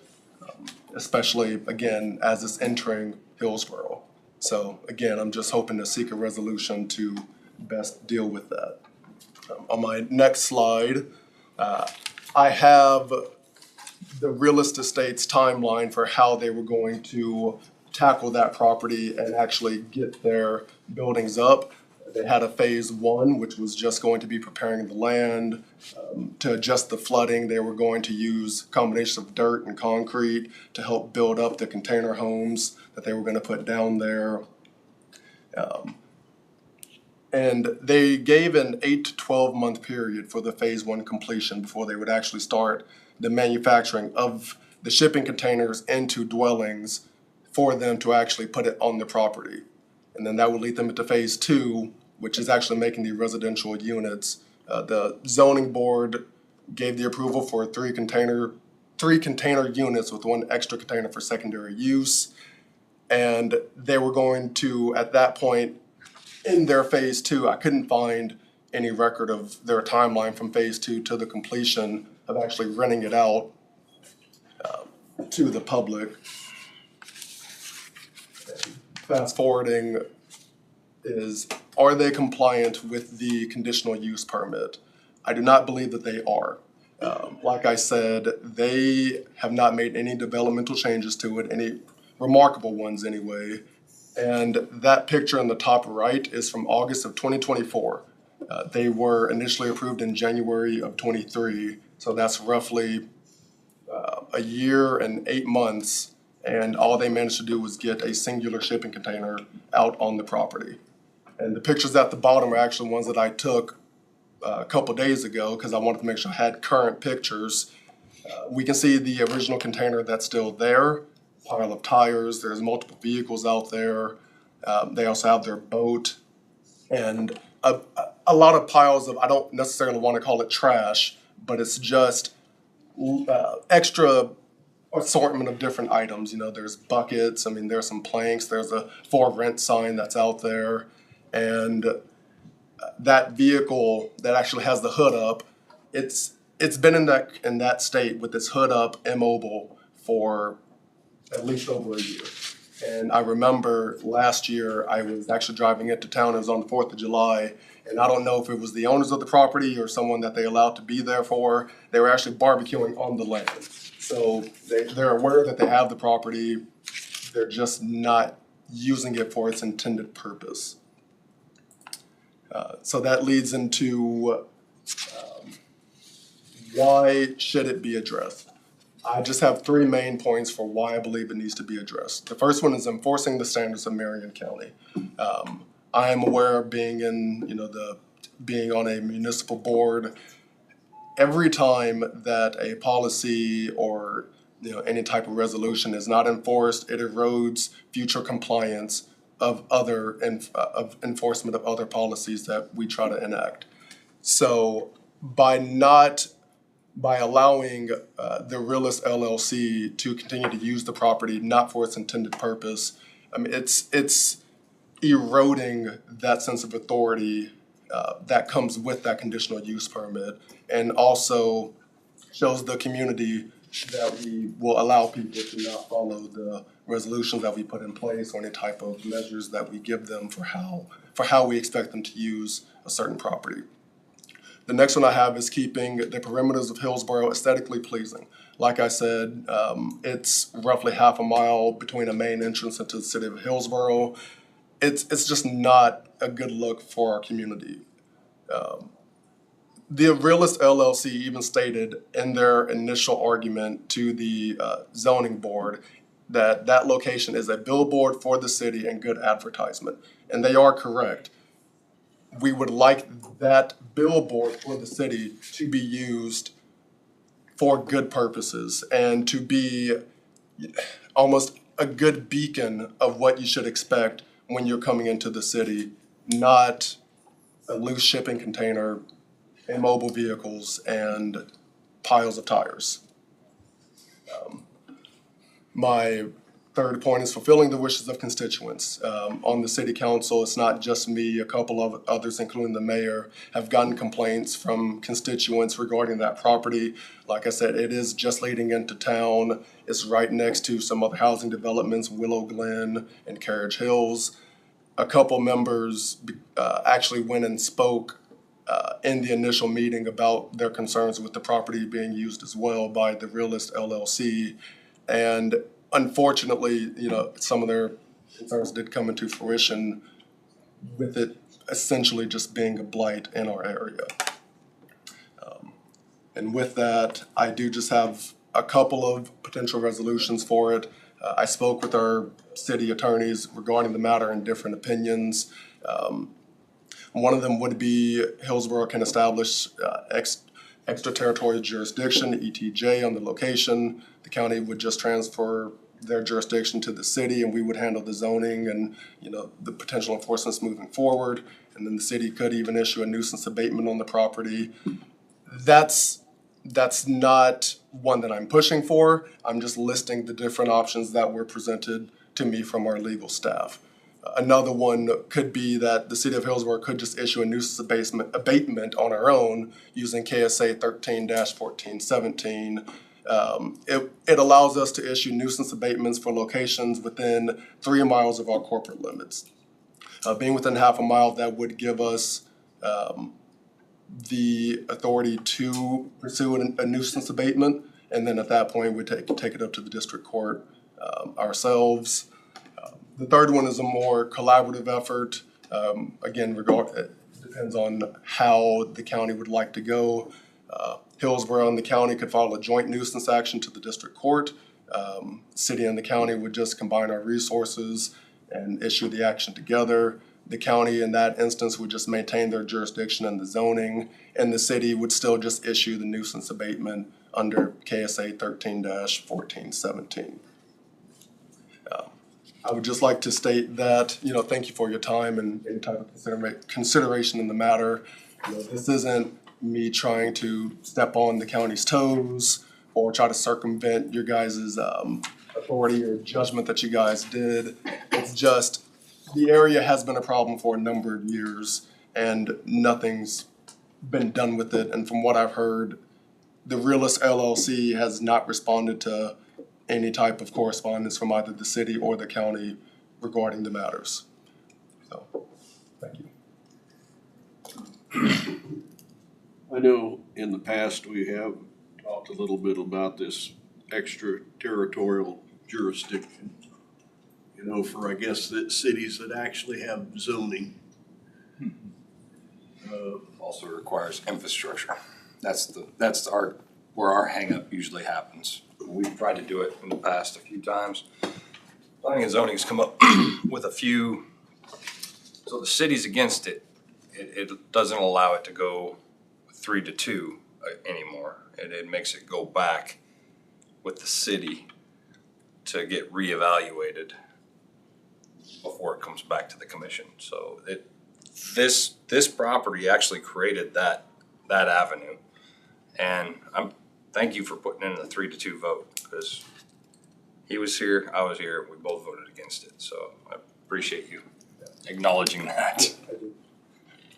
[SPEAKER 15] especially, again, as it's entering Hillsborough. So again, I'm just hoping to seek a resolution to best deal with that. On my next slide, I have the Realist Estates timeline for how they were going to tackle that property and actually get their buildings up. They had a phase one, which was just going to be preparing the land. To adjust the flooding, they were going to use a combination of dirt and concrete to help build up the container homes that they were going to put down there. And they gave an 8 to 12 month period for the phase one completion before they would actually start the manufacturing of the shipping containers into dwellings for them to actually put it on the property. And then that would lead them into phase two, which is actually making the residential units. The zoning board gave the approval for three container units with one extra container for secondary use. And they were going to, at that point, in their phase two, I couldn't find any record of their timeline from phase two to the completion of actually renting it out to the public. Fast forwarding is, are they compliant with the conditional use permit? I do not believe that they are. Like I said, they have not made any developmental changes to it, any remarkable ones anyway. And that picture in the top right is from August of 2024. They were initially approved in January of 23, so that's roughly a year and 8 months, and all they managed to do was get a singular shipping container out on the property. And the pictures at the bottom are actually ones that I took a couple days ago because I wanted to make sure I had current pictures. We can see the original container that's still there, pile of tires, there's multiple vehicles out there. They also have their boat and a lot of piles of, I don't necessarily want to call it trash, but it's just extra assortment of different items. You know, there's buckets, I mean, there's some planks, there's a for rent sign that's out there. And that vehicle that actually has the hood up, it's been in that state with its hood up, immobile, for at least over a year. And I remember last year I was actually driving into town. It was on the 4th of July, and I don't know if it was the owners of the property or someone that they allowed to be there for. They were actually barbecuing on the land. So they're aware that they have the property. They're just not using it for its intended purpose. So that leads into why should it be addressed? I just have 3 main points for why I believe it needs to be addressed. The first one is enforcing the standards of Marion County. I am aware of being being on a municipal board. Every time that a policy or any type of resolution is not enforced, it erodes future compliance of enforcement of other policies that we try to enact. So by allowing the Realist LLC to continue to use the property not for its intended purpose, I mean, it's eroding that sense of authority that comes with that conditional use permit, and also shows the community that we will allow people to not follow the resolutions that we put in place or any type of measures that we give them for how we expect them to use a certain property. The next one I have is keeping the perimeters of Hillsborough aesthetically pleasing. Like I said, it's roughly half a mile between a main entrance into the city of Hillsborough. It's just not a good look for our community. The Realist LLC even stated in their initial argument to the zoning board that that location is a billboard for the city and good advertisement. And they are correct. We would like that billboard for the city to be used for good purposes and to be almost a good beacon of what you should expect when you're coming into the city, not a loose shipping container, immobile vehicles, and piles of tires. My Third point is fulfilling the wishes of constituents. On the city council, it's not just me, a couple of others, including the mayor, have gotten complaints from constituents regarding that property. Like I said, it is just leading into town. It's right next to some other housing developments, Willow Glen and Carriage Hills. A couple members actually went and spoke in the initial meeting about their concerns with the property being used as well by the Realist LLC. And unfortunately, some of their concerns did come into fruition, with it essentially just being a blight in our area. And with that, I do just have a couple of potential resolutions for it. I spoke with our city attorneys regarding the matter and different opinions. One of them would be Hillsborough can establish extraterritorial jurisdiction, ETJ, on the location. The county would just transfer their jurisdiction to the city, and we would handle the zoning and the potential enforcements moving forward. And then the city could even issue a nuisance abatement on the property. That's not one that I'm pushing for. I'm just listing the different options that were presented to me from our legal staff. Another one could be that the city of Hillsborough could just issue a nuisance abatement on our own using KSA 13-1417. It allows us to issue nuisance abatements for locations within 3 miles of our corporate limits. Being within half a mile, that would give us the authority to pursue a nuisance abatement, and then at that point, we'd take it up to the district court ourselves. The third one is a more collaborative effort. Again, it depends on how the county would like to go. Hillsborough and the county could file a joint nuisance action to the district court. City and the county would just combine our resources and issue the action together. The county in that instance would just maintain their jurisdiction and the zoning, and the city would still just issue the nuisance abatement under KSA 13-1417. I would just like to state that, thank you for your time and any type of consideration in the matter. This isn't me trying to step on the county's toes or try to circumvent your guys' authority or judgment that you guys did. It's just the area has been a problem for a number of years and nothing's been done with it. And from what I've heard, the Realist LLC has not responded to any type of correspondence from either the city or the county regarding the matters. So, thank you.
[SPEAKER 1] I know in the past we have talked a little bit about this extraterritorial jurisdiction. For I guess the cities that actually have zoning.
[SPEAKER 9] Also requires infrastructure. That's where our hangup usually happens. We've tried to do it in the past a few times. Planning and zoning's come up with a few, so the city's against it. It doesn't allow it to go 3-2 anymore. It makes it go back with the city to get reevaluated before it comes back to the commission. So this property actually created that avenue, and thank you for putting in the 3-2 vote, because he was here, I was here, we both voted against it. So I appreciate you acknowledging that.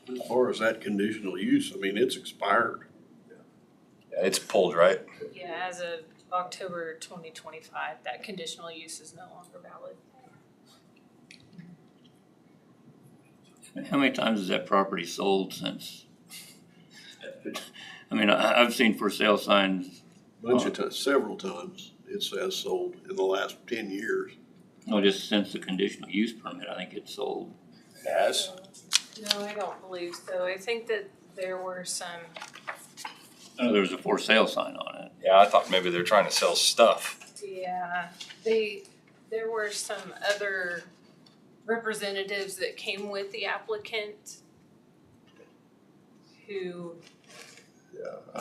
[SPEAKER 1] As far as that conditional use, it's expired.
[SPEAKER 9] Yeah, it's pulled, right?
[SPEAKER 8] Yeah, as of October 2025, that conditional use is no longer valid.
[SPEAKER 7] How many times has that property sold since? I've seen for sale signs.
[SPEAKER 1] Bunch of times, several times, it has sold in the last 10 years.
[SPEAKER 7] No, just since the conditional use permit, I think it's sold.
[SPEAKER 9] It has?
[SPEAKER 8] No, I don't believe so. I think that there were some.
[SPEAKER 7] Oh, there was a for sale sign on it.
[SPEAKER 9] Yeah, I thought maybe they're trying to sell stuff.
[SPEAKER 8] Yeah, there were some other representatives that came with the applicant who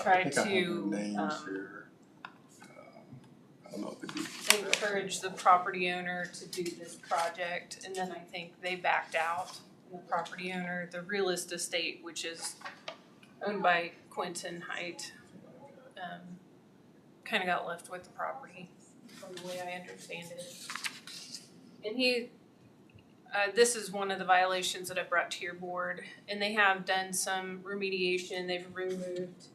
[SPEAKER 8] tried to encourage the property owner to do this project, and then I think they backed out. The property owner, the Realist estate, which is owned by Quentin Height, kind of got left with the property, from the way I understand it. And this is one of the violations that I brought to your board, and they have done some remediation. They've removed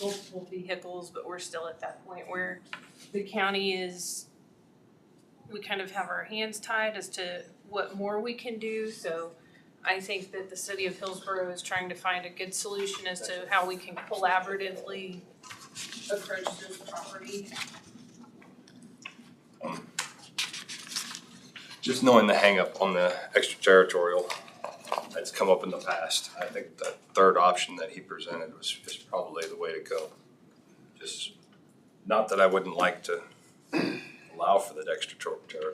[SPEAKER 8] multiple vehicles, but we're still at that point where the county we kind of have our hands tied as to what more we can do. So I think that the city of Hillsborough is trying to find a good solution as to how we can collaboratively approach this property.
[SPEAKER 9] Just knowing the hangup on the extraterritorial that's come up in the past, I think the third option that he presented is probably the way to go. Just, not that I wouldn't like to allow for that extraterritorial.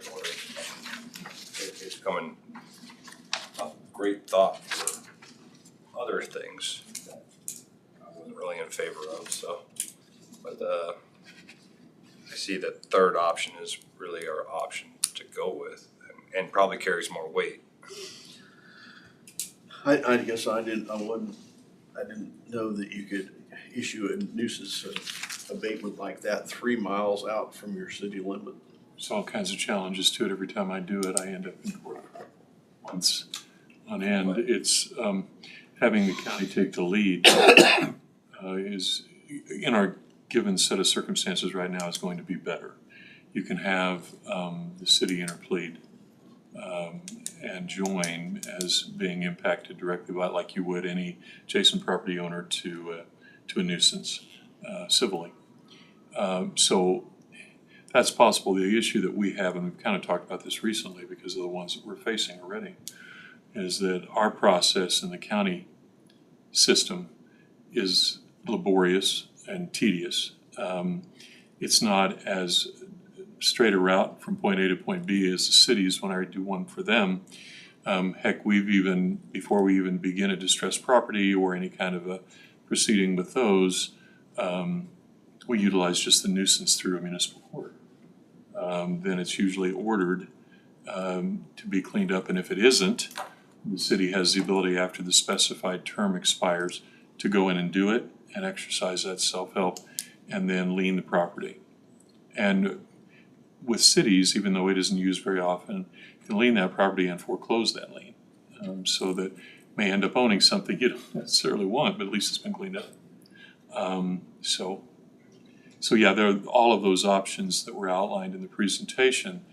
[SPEAKER 9] It's coming a great thought for other things that I wasn't really in favor of, so. But I see that third option is really our option to go with and probably carries more weight.
[SPEAKER 1] I guess I didn't know that you could issue a nuisance abatement like that 3 miles out from your city limit.
[SPEAKER 11] There's all kinds of challenges to it. Every time I do it, I end up in court once on end. It's having the county take the lead is, in our given set of circumstances right now, is going to be better. You can have the city interplead and join as being impacted directly by, like you would any adjacent property owner to a nuisance civilly. So that's possible. The issue that we have, and we've kind of talked about this recently because of the ones that we're facing already, is that our process in the county system is laborious and tedious. It's not as straight a route from point A to point B as the cities when I do one for them. Heck, before we even begin a distressed property or any kind of a proceeding with those, we utilize just the nuisance through a municipal court. Then it's usually ordered to be cleaned up, and if it isn't, the city has the ability after the specified term expires to go in and do it and exercise that self-help and then lien the property. And with cities, even though it isn't used very often, you can lien that property and foreclose that lien. So that may end up owning something you don't necessarily want, but at least it's been cleaned up. So yeah, there are all of those options that were outlined in the presentation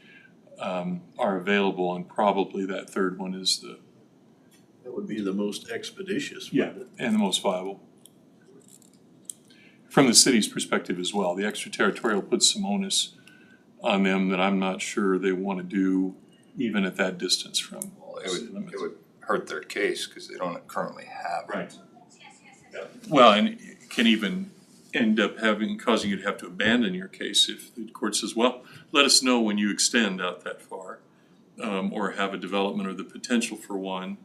[SPEAKER 11] are available, and probably that third one is
[SPEAKER 1] That would be the most expeditious.
[SPEAKER 11] And the most viable. From the city's perspective as well, the extraterritorial puts some onus on them that I'm not sure they want to do even at that distance from.
[SPEAKER 9] Well, it would hurt their case because they don't currently have.
[SPEAKER 11] Right. Well, and it can even end up causing you to have to abandon your case if the court says, well, let us know when you extend out that far, or have a development or the potential for one,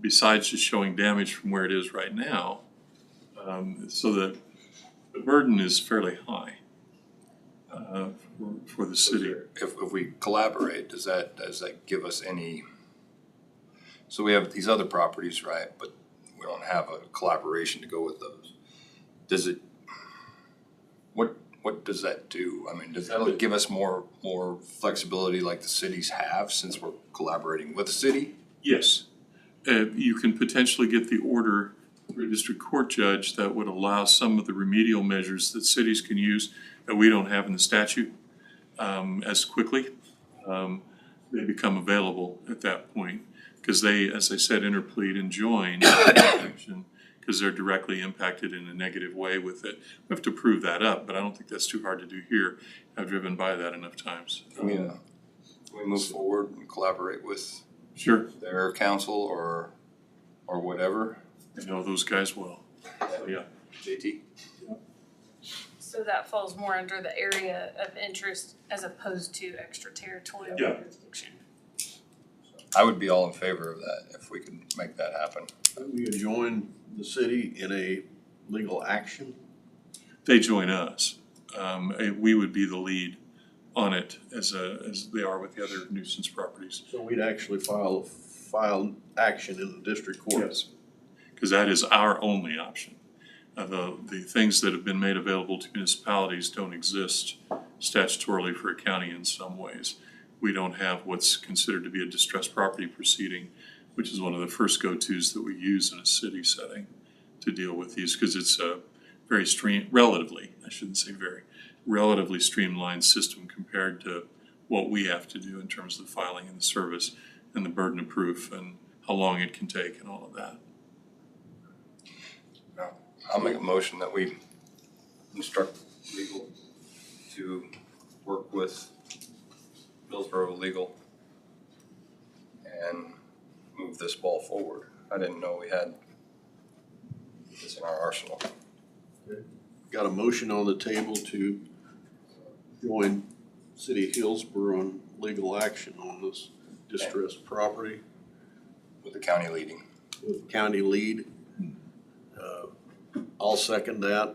[SPEAKER 11] besides just showing damage from where it is right now. So that the burden is fairly high for the city.
[SPEAKER 9] If we collaborate, does that give us any? So we have these other properties, right? But we don't have a collaboration to go with those. Does it? What does that do? I mean, does that give us more flexibility like the cities have since we're collaborating with the city?
[SPEAKER 11] Yes. You can potentially get the order through a district court judge that would allow some of the remedial measures that cities can use that we don't have in the statute as quickly. They become available at that point because they, as I said, interplead and join action because they're directly impacted in a negative way with it. We have to prove that up, but I don't think that's too hard to do here. I've driven by that enough times.
[SPEAKER 9] Can we move forward and collaborate with their council or whatever?
[SPEAKER 11] I know those guys well. Yeah.
[SPEAKER 9] JT?
[SPEAKER 8] So that falls more under the area of interest as opposed to extraterritorial jurisdiction.
[SPEAKER 9] I would be all in favor of that if we could make that happen.
[SPEAKER 1] We could join the city in a legal action.
[SPEAKER 11] They join us. We would be the lead on it as they are with the other nuisance properties.
[SPEAKER 1] So we'd actually file action in the district court.
[SPEAKER 11] Yes, because that is our only option. The things that have been made available to municipalities don't exist statutorily for a county in some ways. we don't have what's considered to be a distressed property proceeding, which is one of the first go-tos that we use in a city setting to deal with these, because it's a very relatively streamlined system compared to what we have to do in terms of the filing and the service and the burden of proof and how long it can take and all of that.
[SPEAKER 9] I'll make a motion that we instruct legal to work with Hillsborough Legal and move this ball forward. I didn't know we had this in our arsenal.
[SPEAKER 1] Got a motion on the table to join City of Hillsborough on legal action on this distressed property
[SPEAKER 9] With the county leading.
[SPEAKER 1] with county lead. I'll second that.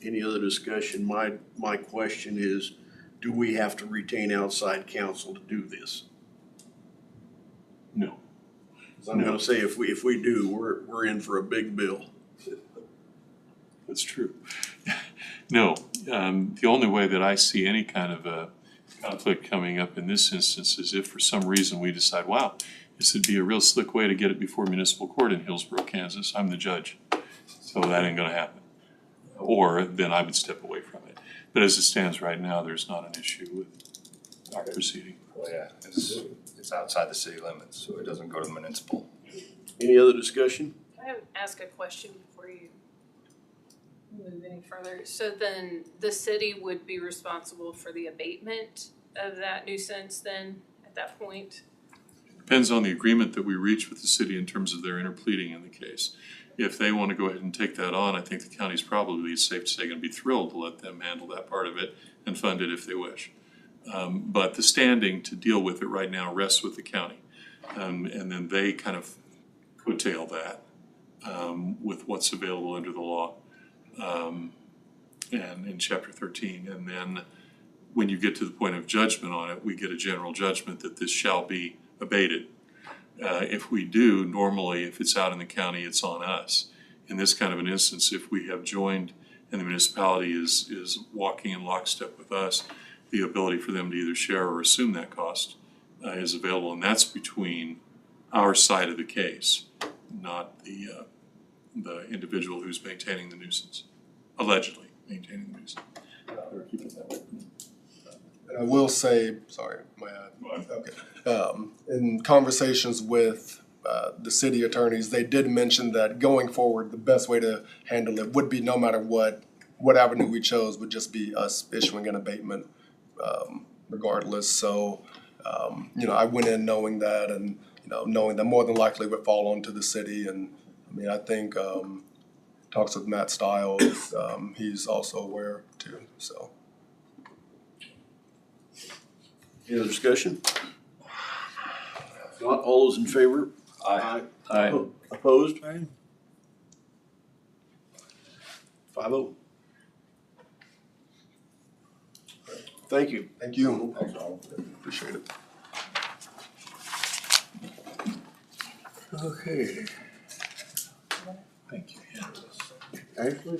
[SPEAKER 1] Any other discussion? My question is, do we have to retain outside counsel to do this?
[SPEAKER 11] No.
[SPEAKER 1] 'Cause I'm gonna say if we do, we're in for a big bill.
[SPEAKER 11] That's true. No, the only way that I see any kind of a conflict coming up in this instance is if for some reason we decide, wow, this would be a real slick way to get it before municipal court in Hillsborough, Kansas. I'm the judge, so that ain't gonna happen. Or then I would step away from it. But as it stands right now, there's not an issue with our proceeding.
[SPEAKER 9] Well, yeah, it's outside the city limits, so it doesn't go to municipal.
[SPEAKER 1] Any other discussion?
[SPEAKER 8] Can I ask a question before you move any further? So then the city would be responsible for the abatement of that nuisance then at that point?
[SPEAKER 11] Depends on the agreement that we reach with the city in terms of their interpleading in the case. If they want to go ahead and take that on, I think the county's probably, it's safe to say, going to be thrilled to let them handle that part of it and fund it if they wish. But the standing to deal with it right now rests with the county. And then they kind of coattail that with what's available under the law and in Chapter 13. And then when you get to the point of judgment on it, we get a general judgment that this shall be abated. If we do, normally, if it's out in the county, it's on us. In this kind of an instance, if we have joined and the municipality is walking in lockstep with us, the ability for them to either share or assume that cost is available. And that's between our side of the case, not the individual who's maintaining the nuisance, allegedly maintaining the nuisance.
[SPEAKER 15] I will say, sorry, in conversations with the city attorneys, they did mention that going forward, the best way to handle it would be no matter what avenue we chose would just be us issuing an abatement regardless. So, I went in knowing that and, knowing that more than likely would fall onto the city. And I mean, I think talks with Matt Stiles, he's also aware too, so.
[SPEAKER 1] Any other discussion? If not, all those in favor?
[SPEAKER 9] Aye.
[SPEAKER 7] Aye.
[SPEAKER 1] Opposed? 5-0. Thank you.
[SPEAKER 15] Thank you. Thanks, Ron. Appreciate it.
[SPEAKER 1] Okay.
[SPEAKER 11] Thank you.
[SPEAKER 1] Ashley?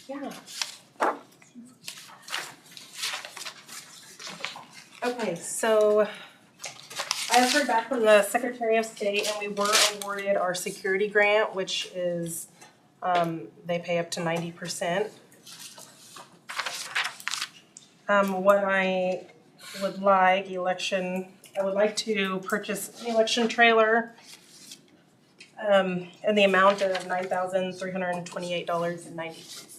[SPEAKER 16] Yeah. Okay, so I have heard back from the Secretary of State and we were awarded our security grant, which is, they pay up to 90%. What I would like, I would like to purchase an election trailer in the amount of $9,328.93.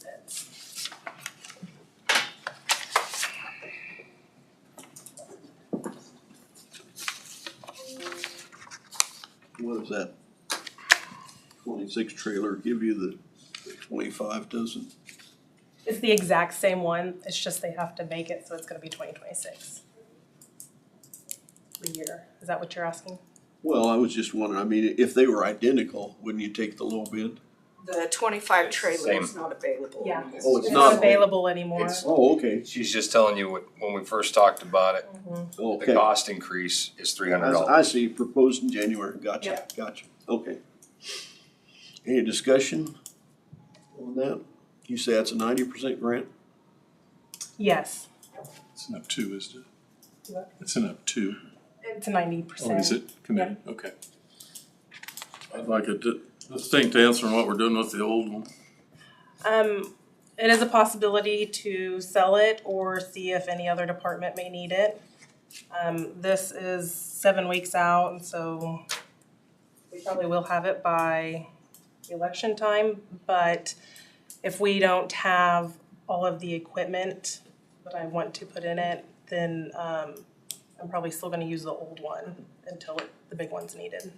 [SPEAKER 1] What does that 26 trailer give you? The 25 doesn't?
[SPEAKER 16] It's the exact same one, it's just they have to make it, so it's gonna be 2026. A year, is that what you're asking?
[SPEAKER 1] Well, I was just wondering, I mean, if they were identical, wouldn't you take the low bid?
[SPEAKER 8] The 25 trailer
[SPEAKER 9] Same.
[SPEAKER 8] is not available.
[SPEAKER 16] Yeah.
[SPEAKER 8] anymore.
[SPEAKER 1] Oh, it's
[SPEAKER 16] It's
[SPEAKER 1] not
[SPEAKER 16] not available anymore.
[SPEAKER 9] It's-
[SPEAKER 1] Oh, okay.
[SPEAKER 9] She's just telling you when we first talked about it, the
[SPEAKER 1] Okay.
[SPEAKER 9] cost increase is $300.
[SPEAKER 1] I see, proposed in January, gotcha,
[SPEAKER 16] Yep.
[SPEAKER 1] gotcha, okay. Any discussion on that? You say that's a 90% grant?
[SPEAKER 16] Yes,
[SPEAKER 11] It's not two, isn't it? It's an up to,
[SPEAKER 16] It's 90%.
[SPEAKER 11] or is it committed? Okay.
[SPEAKER 14] I'd like a distinct answer on what we're doing with the old one.
[SPEAKER 16] It is a possibility to sell it or see if any other department may need it. This is 7 weeks out, and so we probably will have it by election time, but if we don't have all of the equipment that I want to put in it, then I'm probably still gonna use the old one until the big one's needed.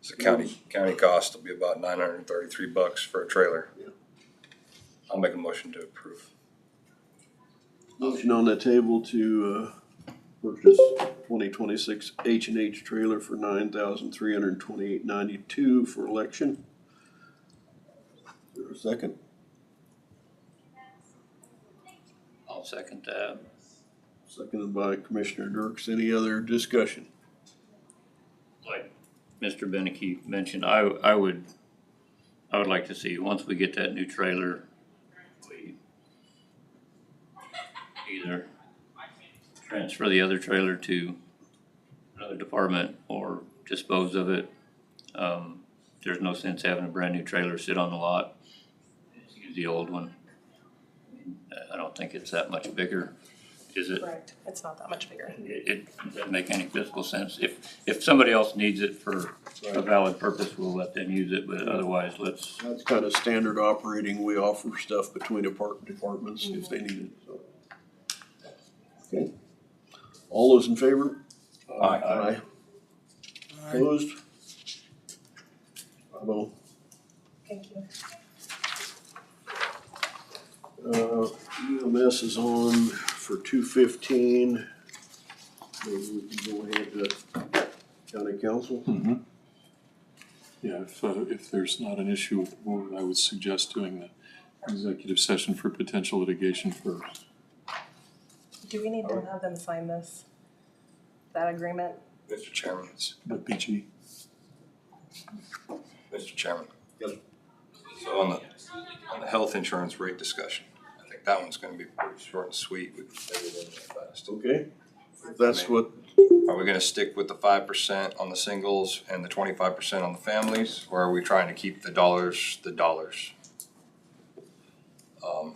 [SPEAKER 9] So county cost will be about $933 for a trailer. I'll make a motion to approve.
[SPEAKER 1] Motion on the table to purchase 2026 H&H trailer for $9,328.92 for election. Is there a second?
[SPEAKER 7] I'll second that.
[SPEAKER 1] Seconded by Commissioner Dirks. Any other discussion?
[SPEAKER 7] Like Mr. Beneke mentioned, I would like to see, once we get that new trailer, we either transfer the other trailer to another department or dispose of it. There's no sense having a brand new trailer sit on the lot. Use the old one. I don't think it's that much bigger, is it?
[SPEAKER 16] Correct. It's not that much bigger.
[SPEAKER 7] It doesn't make any physical sense. If somebody else needs it for a valid purpose, we'll let them use it, but otherwise, let's.
[SPEAKER 1] That's kind of standard operating. We offer stuff between departments if they need it, so. Okay. All those in favor? Aye. Opposed? Bravo.
[SPEAKER 16] Thank you.
[SPEAKER 1] EMS is on for 215. Maybe we can go ahead to county council.
[SPEAKER 11] Mm-hmm. Yeah, if there's not an issue with the board, I would suggest doing the executive session for potential litigation first.
[SPEAKER 16] Do we need to have them sign this, that agreement?
[SPEAKER 9] Mr. Chairman,
[SPEAKER 11] But BG,
[SPEAKER 9] Mr. Chairman.
[SPEAKER 1] Yes.
[SPEAKER 9] So on the health insurance rate discussion, I think that one's gonna be pretty short and sweet. We can get it in there fast.
[SPEAKER 1] Okay, if that's what,
[SPEAKER 9] Are we gonna stick with the 5% on the singles and the 25% on the families, or are we trying to keep the dollars,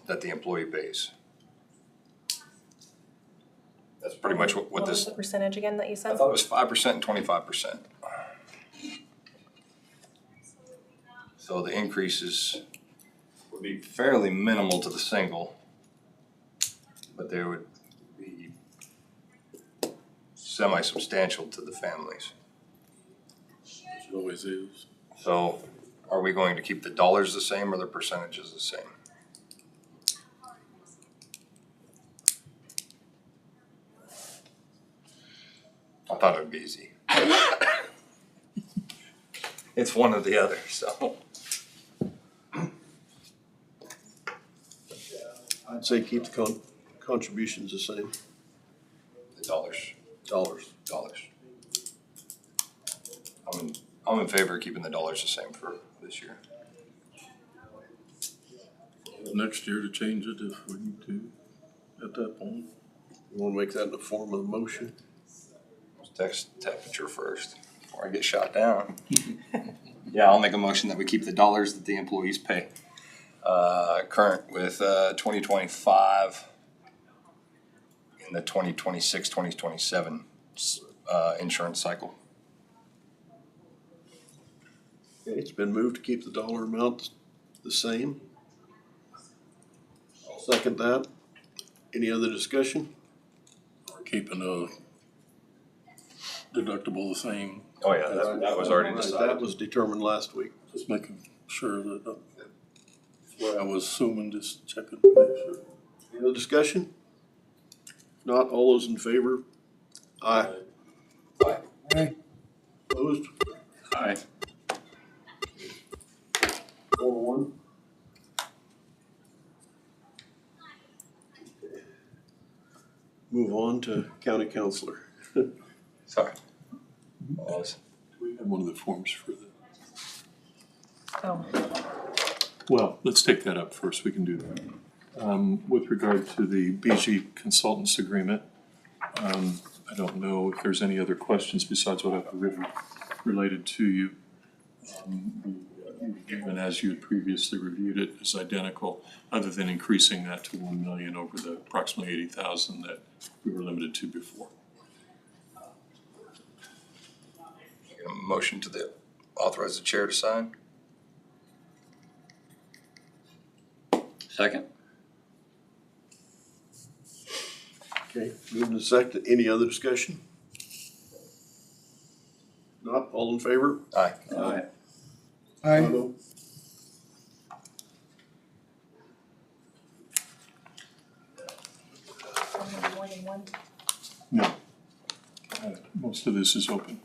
[SPEAKER 9] that the employee pays? That's pretty much what
[SPEAKER 16] What was
[SPEAKER 9] this,
[SPEAKER 16] the percentage again that you
[SPEAKER 9] I
[SPEAKER 16] said?
[SPEAKER 9] thought it was 5% and 25%. So the increases would be fairly minimal to the single, but they would be semi-substantial to the families.
[SPEAKER 14] It always is.
[SPEAKER 9] So are we going to keep the dollars the same or the percentages the same? I thought it would be easy. It's one or the other, so.
[SPEAKER 1] I'd say keep the contributions the same.
[SPEAKER 9] The dollars.
[SPEAKER 1] Dollars.
[SPEAKER 9] I'm in favor of keeping the dollars the same for this year.
[SPEAKER 14] Next year to change it if we need to, at that point.
[SPEAKER 1] You wanna make that in the form of a motion?
[SPEAKER 9] Text temperature first, before I get shot down. Yeah, I'll make a motion that we keep the dollars that the employees pay. Current with 2025 in the 2026, 2027 insurance cycle.
[SPEAKER 1] Okay, it's been moved to keep the dollar amount the same. I'll second that. Any other discussion?
[SPEAKER 14] Keeping a deductible the same.
[SPEAKER 9] Oh yeah, that was already
[SPEAKER 1] That
[SPEAKER 9] decided.
[SPEAKER 1] was determined last week.
[SPEAKER 14] Just making sure that, that's what I was assuming, just checking to make sure.
[SPEAKER 1] Any other discussion? If not, all those in favor? Aye. Opposed?
[SPEAKER 7] Aye.
[SPEAKER 1] 4-1. Move on to county councilor.
[SPEAKER 9] Sorry.
[SPEAKER 11] we have one of the forms for the,
[SPEAKER 16] Oh,
[SPEAKER 11] Well, let's take that up first, we can do that. With regard to the BG Consultants Agreement, I don't know if there's any other questions besides what I've written related to you. Even as you had previously reviewed it, is identical, other than increasing that to 1 million over the approximately 80,000 that we were limited to before.
[SPEAKER 9] A motion to authorize the chair to sign?
[SPEAKER 7] Second.
[SPEAKER 1] Okay, moving to second. Any other discussion? Not, all in favor?
[SPEAKER 9] Aye.
[SPEAKER 1] Aye.
[SPEAKER 10] Aye.
[SPEAKER 11] No. Most of this is open.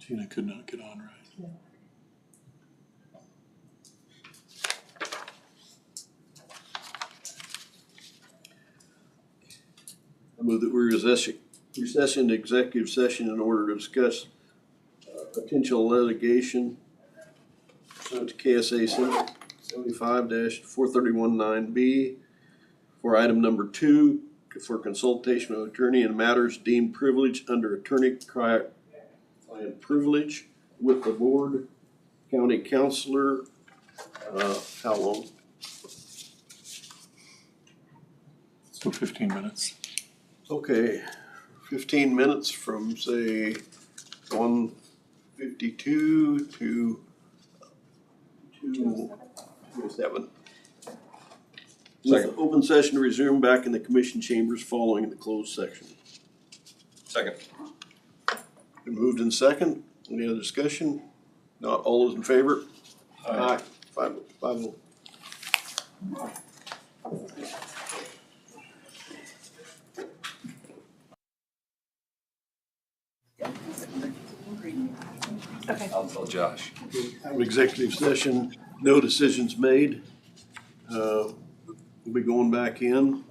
[SPEAKER 11] Tina could not get on right.
[SPEAKER 1] I move that we recess into executive session in order to discuss potential litigation pursuant to KSA 75-4319B for item number 2, for consultation with attorney in matters deemed privileged under attorney-client privilege with the board, county counselor, how long?
[SPEAKER 11] So 15 minutes.
[SPEAKER 1] Okay, 15 minutes from, say, 1:52 to 2:07. With open session resumed back in the commission chambers following the closed section.
[SPEAKER 9] Second.
[SPEAKER 1] Been moved in second. Any other discussion? Not, all those in favor? Aye. 5-0.
[SPEAKER 16] Okay.
[SPEAKER 9] I'll tell Josh.
[SPEAKER 1] Have an executive session, no decisions made. We'll be going back in.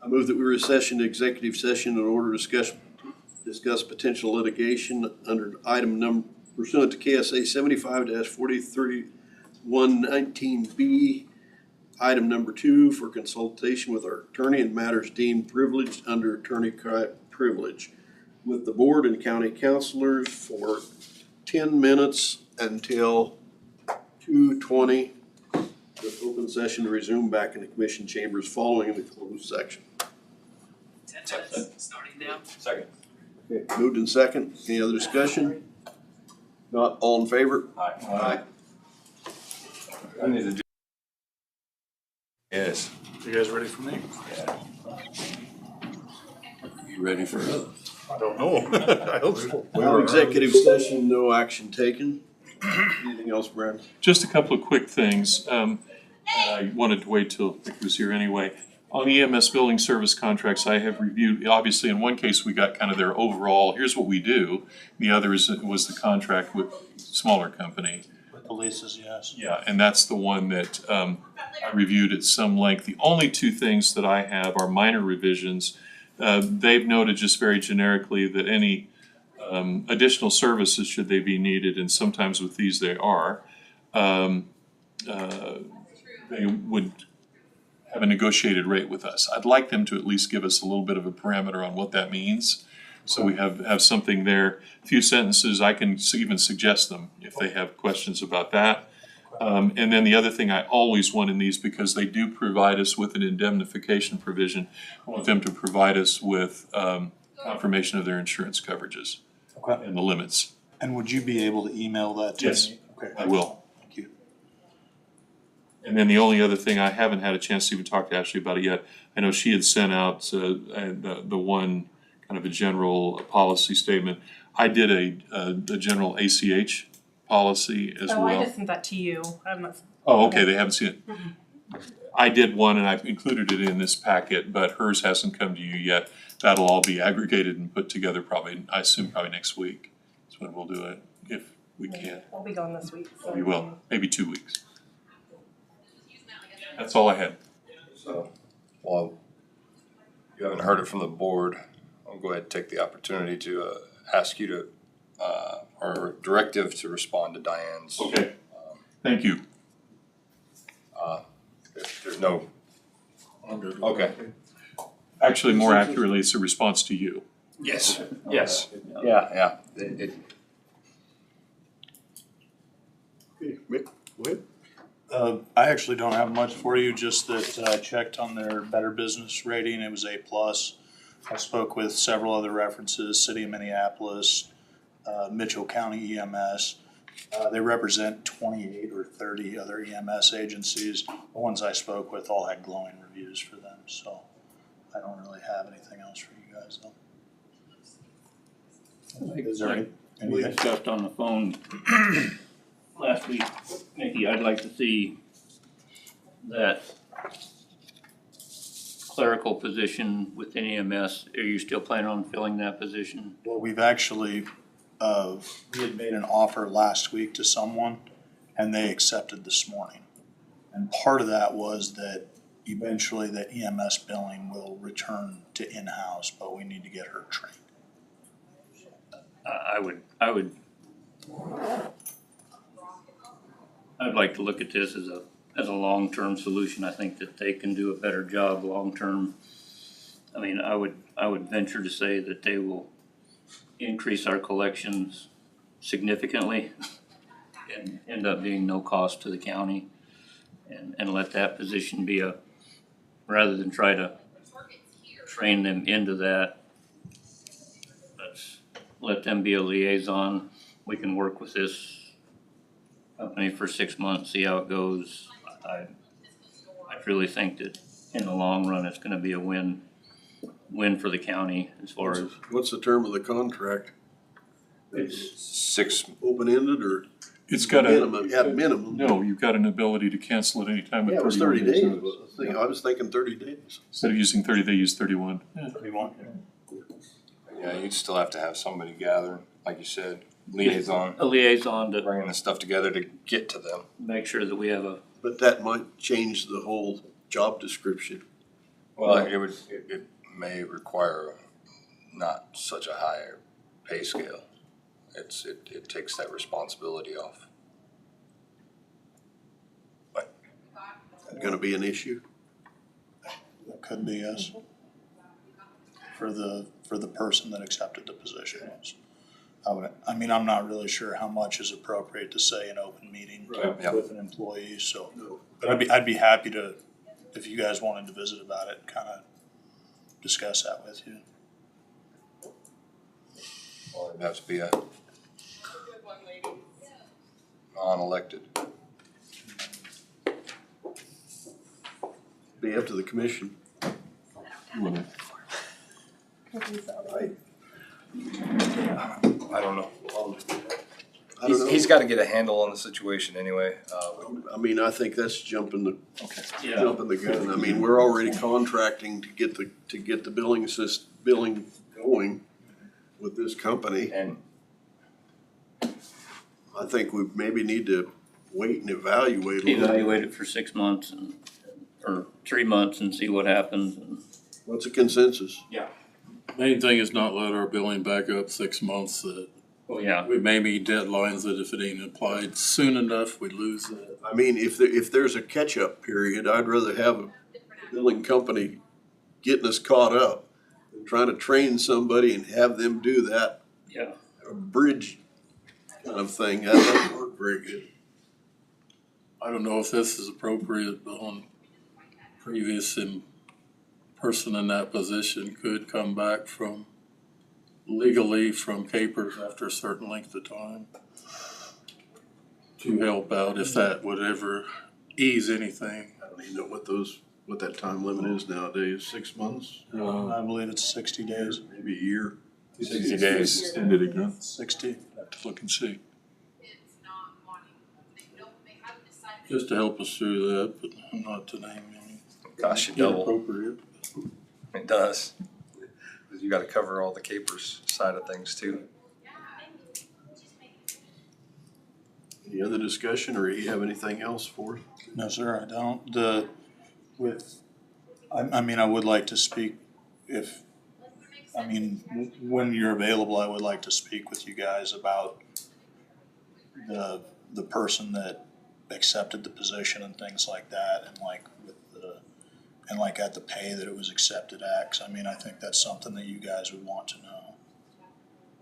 [SPEAKER 1] I move that we recess into executive session in order to discuss potential litigation under item number pursuant to KSA 75-43119B, item number 2, for consultation with our attorney in matters deemed privileged under attorney-client privilege with the board and county counselors for 10 minutes until 2:20, with open session to resume back in the commission chambers following the closed section.
[SPEAKER 5] 10 minutes, starting now.
[SPEAKER 9] Second.
[SPEAKER 1] Okay, moved in second. Any other discussion? Not, all in favor?
[SPEAKER 9] Aye. I need to do. Yes.
[SPEAKER 14] You guys ready for me?
[SPEAKER 9] You ready for it?
[SPEAKER 14] I don't know. I hope so.
[SPEAKER 1] No executive session, no action taken. Anything else, Brad?
[SPEAKER 11] Just a couple of quick things. I wanted to wait till Rick was here anyway. On EMS billing service contracts, I have reviewed, obviously in one case, we got kind of their overall, here's what we do. The other was the contract with smaller company.
[SPEAKER 14] With the leases, yes.
[SPEAKER 11] Yeah, and that's the one that I reviewed at some length. The only two things that I have are minor revisions. They've noted just very generically that any additional services, should they be needed, and sometimes with these they are, they would have a negotiated rate with us. I'd like them to at least give us a little bit of a parameter on what that means. So we have something there. A few sentences, I can even suggest them if they have questions about that. And then the other thing I always want in these, because they do provide us with an indemnification provision, I want them to provide us with confirmation of their insurance coverages and the limits.
[SPEAKER 14] And would you be able to email that to me?
[SPEAKER 11] Yes,
[SPEAKER 14] Okay.
[SPEAKER 11] I will.
[SPEAKER 14] Thank you.
[SPEAKER 11] And then the only other thing, I haven't had a chance to even talk to Ashley about it yet. I know she had sent out the one kind of a general policy statement. I did a general ACH policy as
[SPEAKER 16] Oh,
[SPEAKER 11] well.
[SPEAKER 16] I just sent that to you. I'm not.
[SPEAKER 11] Oh, okay, they haven't seen it. I did one and I've included it in this packet, but hers hasn't come to you yet. That'll all be aggregated and put together probably, I assume probably next week. That's when we'll do it, if we can.
[SPEAKER 16] I'll be gone this week. So.
[SPEAKER 11] We will, maybe 2 weeks. That's all I had.
[SPEAKER 9] So, well, you haven't heard it from the board. I'll go ahead and take the opportunity to ask you to, or directive to respond to Diane's.
[SPEAKER 11] Okay, thank you.
[SPEAKER 9] If there's no, okay.
[SPEAKER 11] Actually, more accurately, it's a response to you.
[SPEAKER 9] Yes, yes, yeah.
[SPEAKER 1] Okay, Mick, go ahead.
[SPEAKER 17] I actually don't have much for you, just that I checked on their Better Business rating, it was A+. I spoke with several other references, City of Minneapolis, Mitchell County EMS. They represent 28 or 30 other EMS agencies. The ones I spoke with all had glowing reviews for them, so I don't really have anything else for you guys though. Is there any?
[SPEAKER 7] We discussed on the phone last week, Nikki, I'd like to see that clerical position within EMS. Are you still planning on filling that position?
[SPEAKER 17] Well, we've actually, we had made an offer last week to someone and they accepted this morning. And part of that was that eventually the EMS billing will return to in-house, but we need to get her trained.
[SPEAKER 7] I'd like to look at this as a long-term solution. I think that they can do a better job long-term. I mean, I would venture to say that they will increase our collections significantly and end up being no cost to the county. And let that position be rather than try to train them into that, let them be a liaison. We can work with this company for 6 months, see how it goes. I truly think that in the long run, it's gonna be a win for the county as far as.
[SPEAKER 1] What's the term of the contract?
[SPEAKER 7] It's
[SPEAKER 9] 6.
[SPEAKER 1] Open-ended or?
[SPEAKER 11] It's got a.
[SPEAKER 1] Minimum, at minimum.
[SPEAKER 11] No, you've got an ability to cancel at any time with
[SPEAKER 1] Yeah, it was
[SPEAKER 11] 31
[SPEAKER 1] 30 days.
[SPEAKER 11] notice.
[SPEAKER 1] I was thinking 30 days.
[SPEAKER 11] Instead of using 30, they use 31.
[SPEAKER 9] Yeah, you'd still have to have somebody gather, like you said, liaison.
[SPEAKER 7] A liaison to
[SPEAKER 9] Bringing the stuff together to get to them.
[SPEAKER 7] make sure that we have
[SPEAKER 1] But that might change the whole job description.
[SPEAKER 9] Well, it may require not such a high pay scale. It takes that responsibility off.
[SPEAKER 1] Gonna be an issue?
[SPEAKER 17] That could be, yes. For the person that accepted the position. Yes. I mean, I'm not really sure how much is appropriate to say in open meeting
[SPEAKER 9] Right.
[SPEAKER 17] with an employee, so. But I'd be happy to, if you guys wanted to visit about it, kind of discuss that with you.
[SPEAKER 9] Or it'd have to be a non-elected.
[SPEAKER 1] Be up to the commission.
[SPEAKER 9] I don't know.
[SPEAKER 1] I don't know.
[SPEAKER 9] He's gotta get a handle on the situation anyway.
[SPEAKER 1] I mean, I think that's jumping the
[SPEAKER 7] Yeah.
[SPEAKER 1] gun. I mean, we're already contracting to get the billing going with this company.
[SPEAKER 9] And
[SPEAKER 1] I think we maybe need to wait and evaluate a little.
[SPEAKER 7] evaluate it for 6 months or 3 months and see what happens. And
[SPEAKER 1] What's the consensus?
[SPEAKER 14] Main thing is not let our billing back up 6 months, that
[SPEAKER 7] well, yeah,
[SPEAKER 14] we may meet deadlines that if it ain't applied soon enough, we lose it.
[SPEAKER 1] I mean, if there's a catch-up period, I'd rather have a billing company getting us caught up than trying to train somebody and have them do that.
[SPEAKER 7] yeah.
[SPEAKER 1] A bridge kind of thing, that doesn't work very good.
[SPEAKER 14] I don't know if this is appropriate, but on previous person in that position could come back from legally from capers after a certain length of time to help out if that would ever ease anything.
[SPEAKER 1] I don't even know what that time limit is nowadays, 6 months,
[SPEAKER 17] I believe it's 60 days,
[SPEAKER 1] maybe a year.
[SPEAKER 9] 60 days.
[SPEAKER 11] Extended again,
[SPEAKER 17] 60.
[SPEAKER 11] have to look and see.
[SPEAKER 14] Just to help us through that, but not to name any.
[SPEAKER 9] Costs you double.
[SPEAKER 14] Inappropriate.
[SPEAKER 9] It does. 'Cause you gotta cover all the capers side of things too.
[SPEAKER 1] Any other discussion, or you have anything else for us?
[SPEAKER 17] No, sir, I don't. I mean, I would like to speak when you're available, I would like to speak with you guys about the person that accepted the position and things like that, and at the pay that it was accepted at, 'cause I mean, I think that's something that you guys would want to know.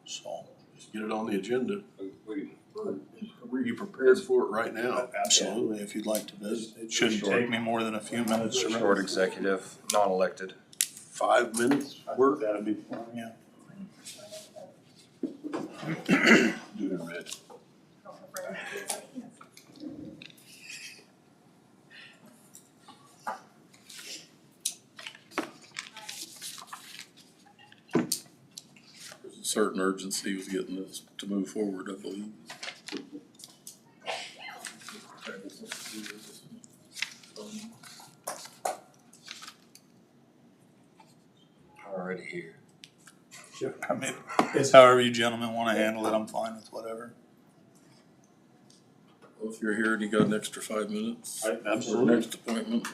[SPEAKER 17] So.
[SPEAKER 1] Just get it on the agenda. Were you prepared for it right now?
[SPEAKER 17] Absolutely, if you'd like to visit. It shouldn't take me more than a few minutes to.
[SPEAKER 9] Short executive, non-elected.
[SPEAKER 1] 5 minutes work?
[SPEAKER 17] That'd be fine, yeah.
[SPEAKER 11] Do it red.
[SPEAKER 14] There's a certain urgency with getting this to move forward, I believe.
[SPEAKER 9] Already here.
[SPEAKER 17] I mean, it's however you gentlemen wanna handle it, I'm fine with whatever.
[SPEAKER 14] Well, if you're here and you got an extra 5 minutes.
[SPEAKER 17] Absolutely.
[SPEAKER 14] For next appointment,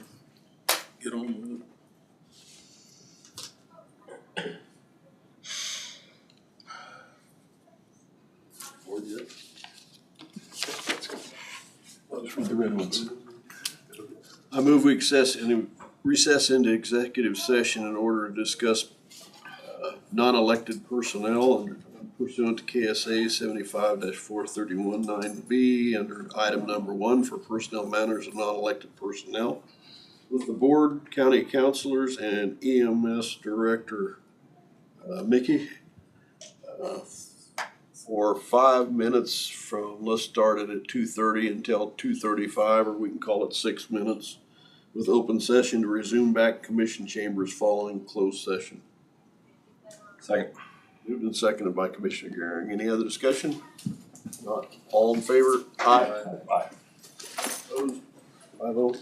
[SPEAKER 14] get on with it.
[SPEAKER 11] Let's read the red ones.
[SPEAKER 1] I move we recess into executive session in order to discuss non-elected personnel under pursuant to KSA 75-431-9B under item number 1 for personnel matters of non-elected personnel with the board, county councilors, and EMS director Mickey for 5 minutes from, let's start it at 2:30 until 2:35, or we can call it 6 minutes, with open session to resume back commission chambers following closed session.
[SPEAKER 9] Second.
[SPEAKER 1] Moved and seconded by Commissioner Garing. Any other discussion? Not all in favor? Aye.
[SPEAKER 9] Aye.
[SPEAKER 1] Opposed? 5-0.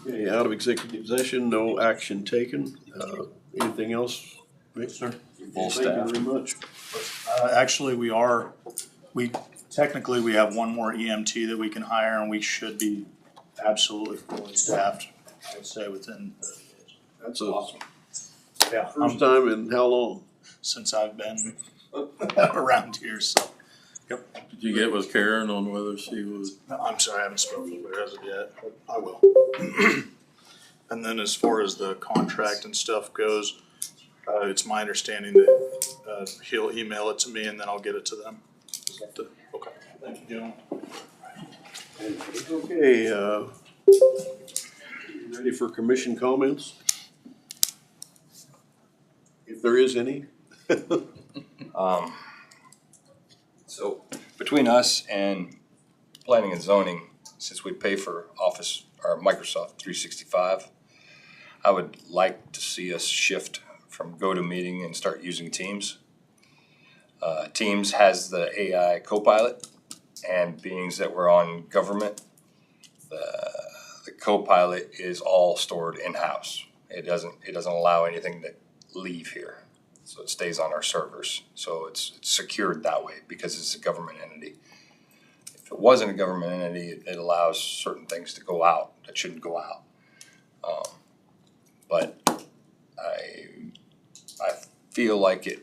[SPEAKER 1] Okay, out of executive session, no action taken. Anything else? Rick?
[SPEAKER 17] Sir.
[SPEAKER 9] Full
[SPEAKER 1] Thank you
[SPEAKER 9] staff.
[SPEAKER 1] very much.
[SPEAKER 17] Actually, we technically, we have one more EMT that we can hire, and we should be absolutely fully staffed, I would say, within.
[SPEAKER 1] That's a
[SPEAKER 17] Yeah,
[SPEAKER 1] first time in how long?
[SPEAKER 17] since I've been around here, so. Yep.
[SPEAKER 14] Did you get with Karen on whether she was?
[SPEAKER 17] No, I'm sorry, I haven't spoken with her as of yet, but I will. And then as far as the contract and stuff goes, it's my understanding that, he'll email it to me and then I'll get it to them. Is that the, okay, thank you, gentlemen.
[SPEAKER 1] Okay, ready for commission comments? If there is any.
[SPEAKER 9] So between us and planning and zoning, since we pay for Office or Microsoft 365, I would like to see us shift from GoToMeeting and start using Teams. Teams has the AI Copilot, and being that we're on government, the Copilot is all stored in-house. It doesn't allow anything to leave here. So it stays on our servers. So it's secured that way because it's a government entity. If it wasn't a government entity, it allows certain things to go out that shouldn't go out. But I feel like its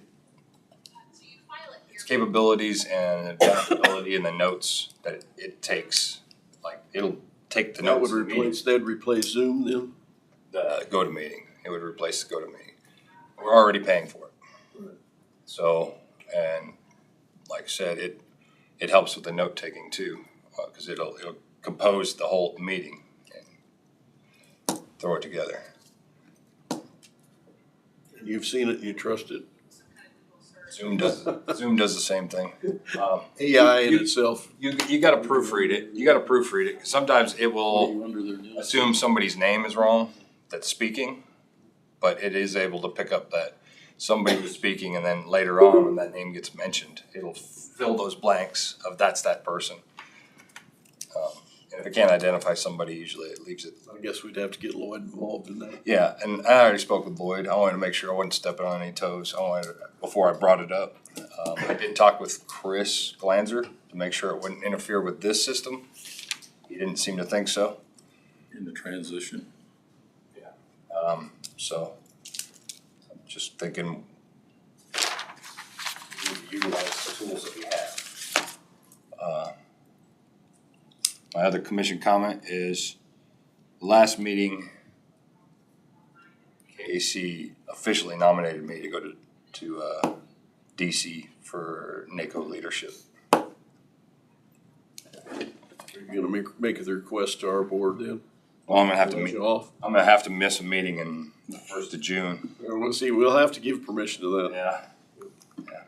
[SPEAKER 9] capabilities and adaptability and the notes that it takes, like it'll take the notes.
[SPEAKER 1] That'd replace Zoom then?
[SPEAKER 9] The GoToMeeting. It would replace the GoToMeeting. We're already paying for it. So, and like I said, it helps with the note taking too, because it'll compose the whole meeting and throw it together.
[SPEAKER 1] You've seen it, you trust it?
[SPEAKER 9] Zoom does the same thing.
[SPEAKER 1] AI in itself.
[SPEAKER 9] You gotta proofread it, 'cause sometimes it will assume somebody's name is wrong that's speaking, but it is able to pick up that somebody was speaking, and then later on, when that name gets mentioned, it'll fill those blanks of that's that person. And if it can't identify somebody, usually it leaves it.
[SPEAKER 1] I guess we'd have to get Lloyd involved in that.
[SPEAKER 9] Yeah, and I already spoke with Lloyd. I wanted to make sure I wasn't stepping on any toes. Before I brought it up. I did talk with Chris Glanzer to make sure it wouldn't interfere with this system. He didn't seem to think so.
[SPEAKER 14] In the transition.
[SPEAKER 9] So I'm just thinking we need to utilize the tools that we have. My other commission comment is last meeting, KC officially nominated me to go to DC for NACO leadership.
[SPEAKER 1] Are you gonna make the request to our board then?
[SPEAKER 9] Well, I'm gonna have to
[SPEAKER 1] Let you off?
[SPEAKER 9] I'm gonna have to miss a meeting in the 1st of June.
[SPEAKER 1] We'll see, we'll have to give permission to that.
[SPEAKER 9] Yeah.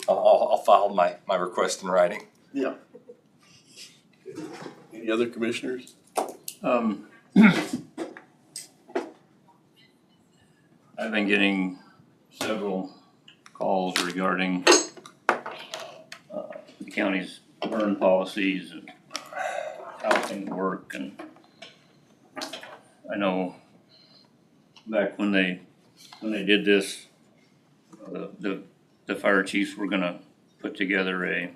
[SPEAKER 9] I'll file my request in writing.
[SPEAKER 1] Yeah. Any other commissioners?
[SPEAKER 7] I've been getting several calls regarding the county's burn policies and how things work, and I know back when they did this, the fire chiefs were gonna put together a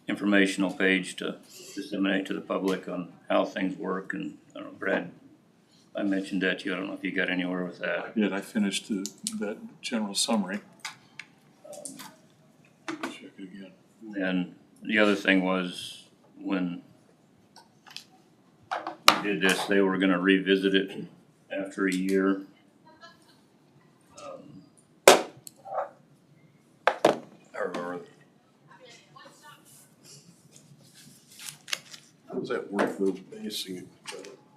[SPEAKER 7] informational page to disseminate to the public on how things work, and I don't know, Brad, I mentioned that to you, I don't know if you got anywhere with that.
[SPEAKER 11] Yeah, I finished that general summary. Check it again.
[SPEAKER 7] And the other thing was, when we did this, they were gonna revisit it after a year.
[SPEAKER 9] I remember.
[SPEAKER 1] How does that work for basing it?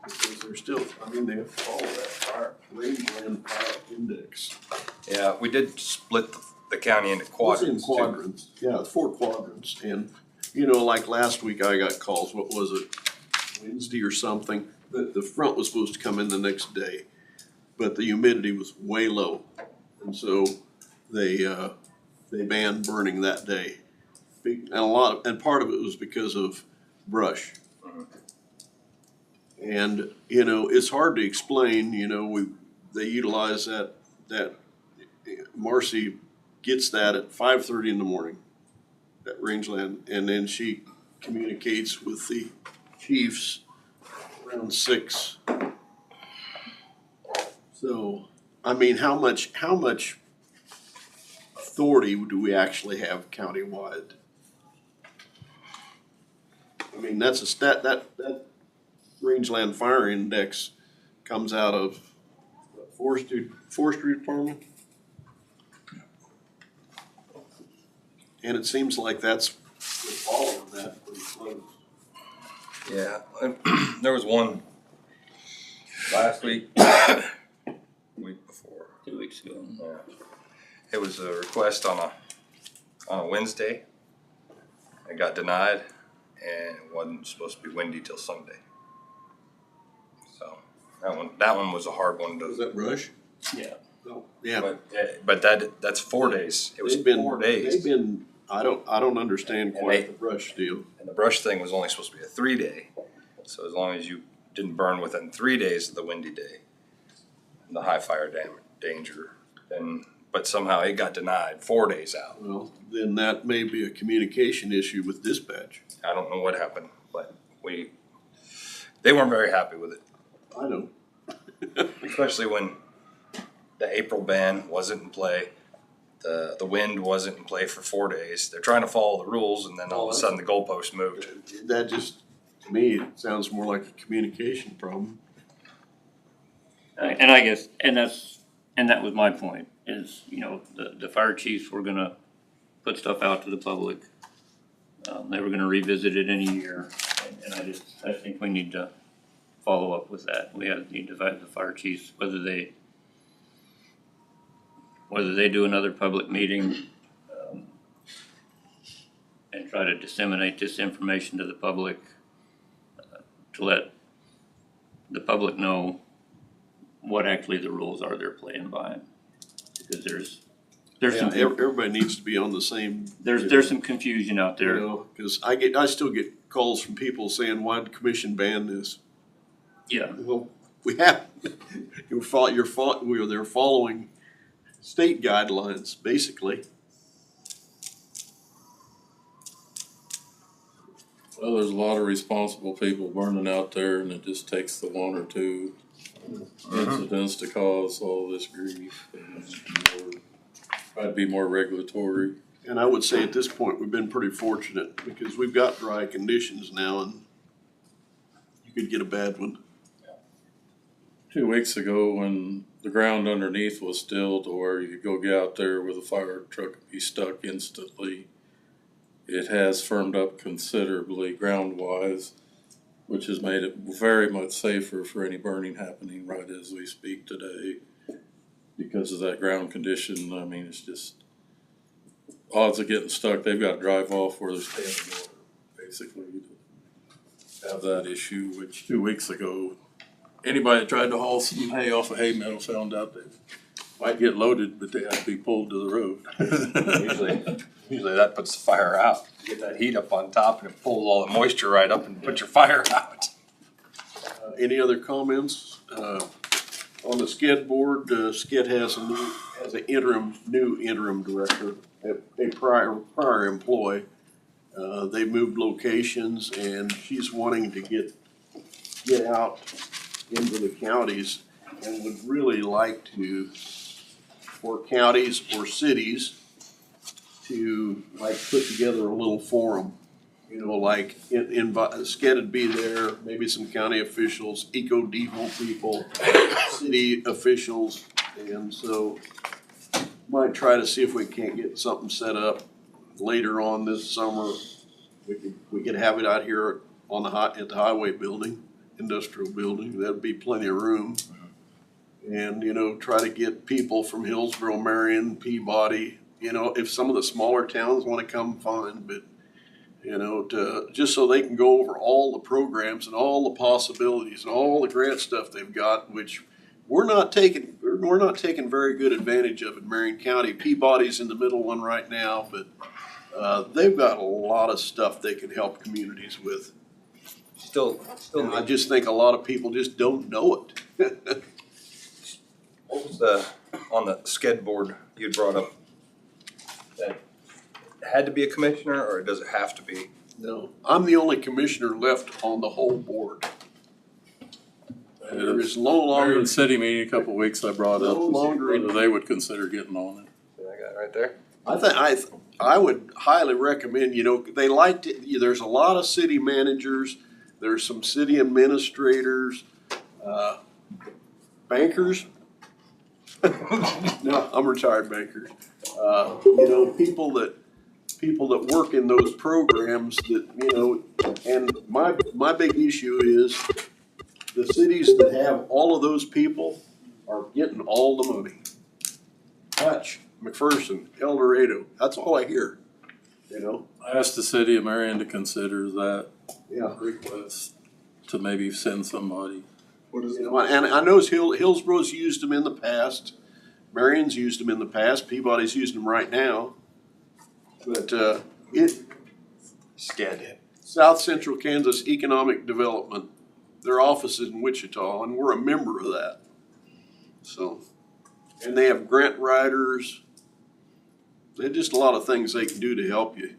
[SPEAKER 1] Because they're still, I mean, they have to follow that rangeland fire index.
[SPEAKER 9] Yeah, we did split the county into
[SPEAKER 1] It's in
[SPEAKER 9] quadrants.
[SPEAKER 1] quadrants, yeah, it's 4 quadrants, and, you know, like last week I got calls, what was it, Wednesday or something? The front was supposed to come in the next day, but the humidity was way low, and so they banned burning that day. And part of it was because of brush. And, you know, it's hard to explain, you know, they utilize that Marcy gets that at 5:30 in the morning, that rangeland, and then she communicates with the chiefs around 6. So, I mean, how much authority do we actually have countywide? I mean, that's a stat, that rangeland fire index comes out of forestry department. And it seems like that's all of that pretty close.
[SPEAKER 9] Yeah, there was one last week, week before.
[SPEAKER 7] 2 weeks ago.
[SPEAKER 9] Yeah. It was a request on a Wednesday. It got denied, and it wasn't supposed to be windy till Sunday. So that one was a hard one to.
[SPEAKER 1] Was that Rush?
[SPEAKER 7] Yeah.
[SPEAKER 1] Oh, yeah.
[SPEAKER 9] But that's 4 days. It was 4 days.
[SPEAKER 1] They've been, I don't understand quite the brush deal.
[SPEAKER 9] And the brush thing was only supposed to be a 3-day. So as long as you didn't burn within 3 days of the windy day, the high fire danger, then, but somehow it got denied 4 days out.
[SPEAKER 1] Well, then that may be a communication issue with dispatch.
[SPEAKER 9] I don't know what happened, but they weren't very happy with it.
[SPEAKER 1] I know.
[SPEAKER 9] Especially when the April ban wasn't in play. The wind wasn't in play for 4 days. They're trying to follow the rules, and then all of a sudden the goalpost moved.
[SPEAKER 1] That just, to me, it sounds more like a communication problem.
[SPEAKER 7] And I guess, and that was my point, is, you know, the fire chiefs were gonna put stuff out to the public. They were gonna revisit it in a year, and I think we need to follow up with that. We need to advise the fire chiefs whether they whether they do another public meeting and try to disseminate this information to the public, to let the public know what actually the rules are they're playing by. Because there's some,
[SPEAKER 1] Everybody needs to be on the same.
[SPEAKER 7] there's some confusion out there.
[SPEAKER 1] You know, cause I still get calls from people saying, why'd the commission ban this?
[SPEAKER 7] Yeah.
[SPEAKER 1] Well, we have, they're following state guidelines, basically.
[SPEAKER 14] Well, there's a lot of responsible people burning out there, and it just takes the one or two incidents to cause all this grief. And try to be more regulatory.
[SPEAKER 1] And I would say at this point, we've been pretty fortunate because we've got dry conditions now and you could get a bad one.
[SPEAKER 14] 2 weeks ago, when the ground underneath was still to where you could go get out there with a fire truck and be stuck instantly, it has firmed up considerably ground-wise, which has made it very much safer for any burning happening right as we speak today. Because of that ground condition, I mean, it's just odds of getting stuck. They've got to drive off where they're standing water, basically, to have that issue, which 2 weeks ago, anybody that tried to haul some hay off a hay meadow found out they might get loaded, but they had to be pulled to the road.
[SPEAKER 9] Usually that puts the fire out. Get that heat up on top and it pulls all the moisture right up and put your fire out.
[SPEAKER 1] Any other comments? On the SCED board, SCED has an new interim director, a prior employee. They moved locations and she's wanting to get out into the counties and would really like to, for counties or cities, to like put together a little forum. You know, like SCED would be there, maybe some county officials, eco-diesel people, city officials, and so might try to see if we can't get something set up later on this summer. We could have it out here on at the highway building, industrial building. That'd be plenty of room. And, you know, try to get people from Hillsborough, Marion, Peabody. You know, if some of the smaller towns want to come, fine, but you know, just so they can go over all the programs and all the possibilities and all the grant stuff they've got, which we're not taking very good advantage of in Marion County. Peabody's in the middle one right now, but they've got a lot of stuff they can help communities with.
[SPEAKER 9] Still,
[SPEAKER 1] I just think a lot of people just don't know it.
[SPEAKER 9] what was on the SCED board you brought up? That had to be a commissioner, or does it have to be?
[SPEAKER 1] No, I'm the only commissioner left on the whole board. There is no longer.
[SPEAKER 14] Marion City meeting a couple of weeks I brought up,
[SPEAKER 1] No longer
[SPEAKER 14] whether they would consider getting on it.
[SPEAKER 9] I got it right there.
[SPEAKER 1] I would highly recommend, you know, there's a lot of city managers, there's some city administrators, bankers. No, I'm retired bankers. You know, people that work in those programs that, you know, and my big issue is the cities that have all of those people are getting all the money. Hutch, McPherson, El Dorado, that's all I hear, you know?
[SPEAKER 14] I asked the city of Marion to consider that
[SPEAKER 1] Yeah.
[SPEAKER 14] request to maybe send somebody.
[SPEAKER 1] You know, and I know Hillsborough's used them in the past, Marion's used them in the past, Peabody's using them right now. But
[SPEAKER 9] SCED.
[SPEAKER 1] South Central Kansas Economic Development, their office is in Wichita, and we're a member of that. So, and they have grant writers. There's just a lot of things they can do to help you.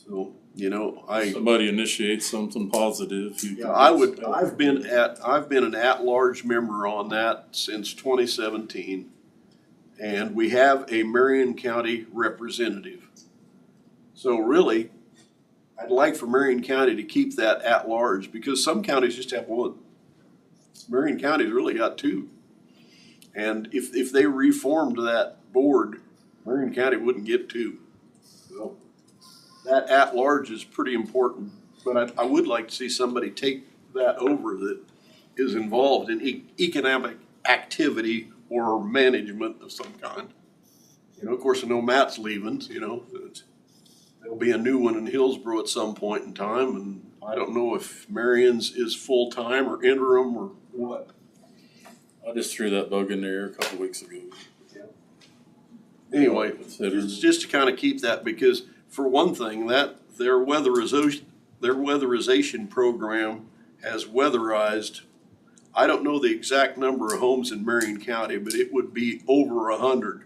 [SPEAKER 1] So, you know,
[SPEAKER 14] Somebody initiate something positive.
[SPEAKER 1] I've been an at-large member on that since 2017. And we have a Marion County representative. So really, I'd like for Marion County to keep that at-large because some counties just have one. Marion County's really got two. And if they reformed that board, Marion County wouldn't get two. So that at-large is pretty important, but I would like to see somebody take that over that is involved in economic activity or management of some kind. You know, of course, I know Matt's leaving, you know, there'll be a new one in Hillsborough at some point in time, and I don't know if Marion's is full-time or interim or what.
[SPEAKER 14] I just threw that bug in there a couple weeks ago.
[SPEAKER 1] Anyway, just to kind of keep that, because for one thing, that their weatherization program has weatherized, I don't know the exact number of homes in Marion County, but it would be over 100.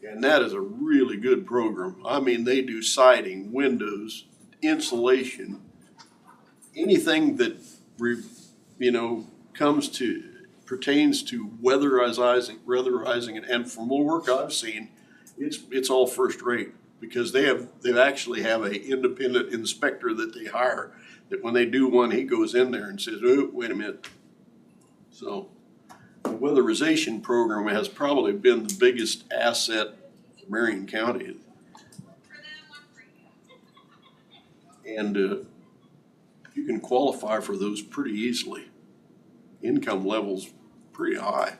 [SPEAKER 1] And that is a really good program. I mean, they do siding, windows, insulation, anything that pertains to weatherizing, and from the work I've seen, it's all first rate, because they actually have a independent inspector that they hire, that when they do one, he goes in there and says, oh, wait a minute. So the weatherization program has probably been the biggest asset for Marion County. And you can qualify for those pretty easily. Income levels pretty high.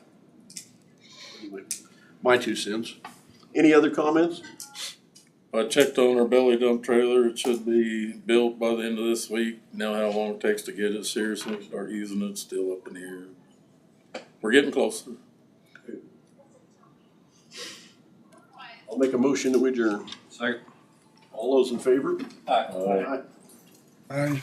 [SPEAKER 1] Anyway, my 2 cents. Any other comments?
[SPEAKER 14] I checked on our belly dump trailer. It should be built by the end of this week. Now how long it takes to get it seriously, start using it, still up in the air. We're getting closer.
[SPEAKER 1] I'll make a motion that we adjourn.
[SPEAKER 5] Second.
[SPEAKER 1] All those in favor?
[SPEAKER 5] Aye.
[SPEAKER 10] Aye.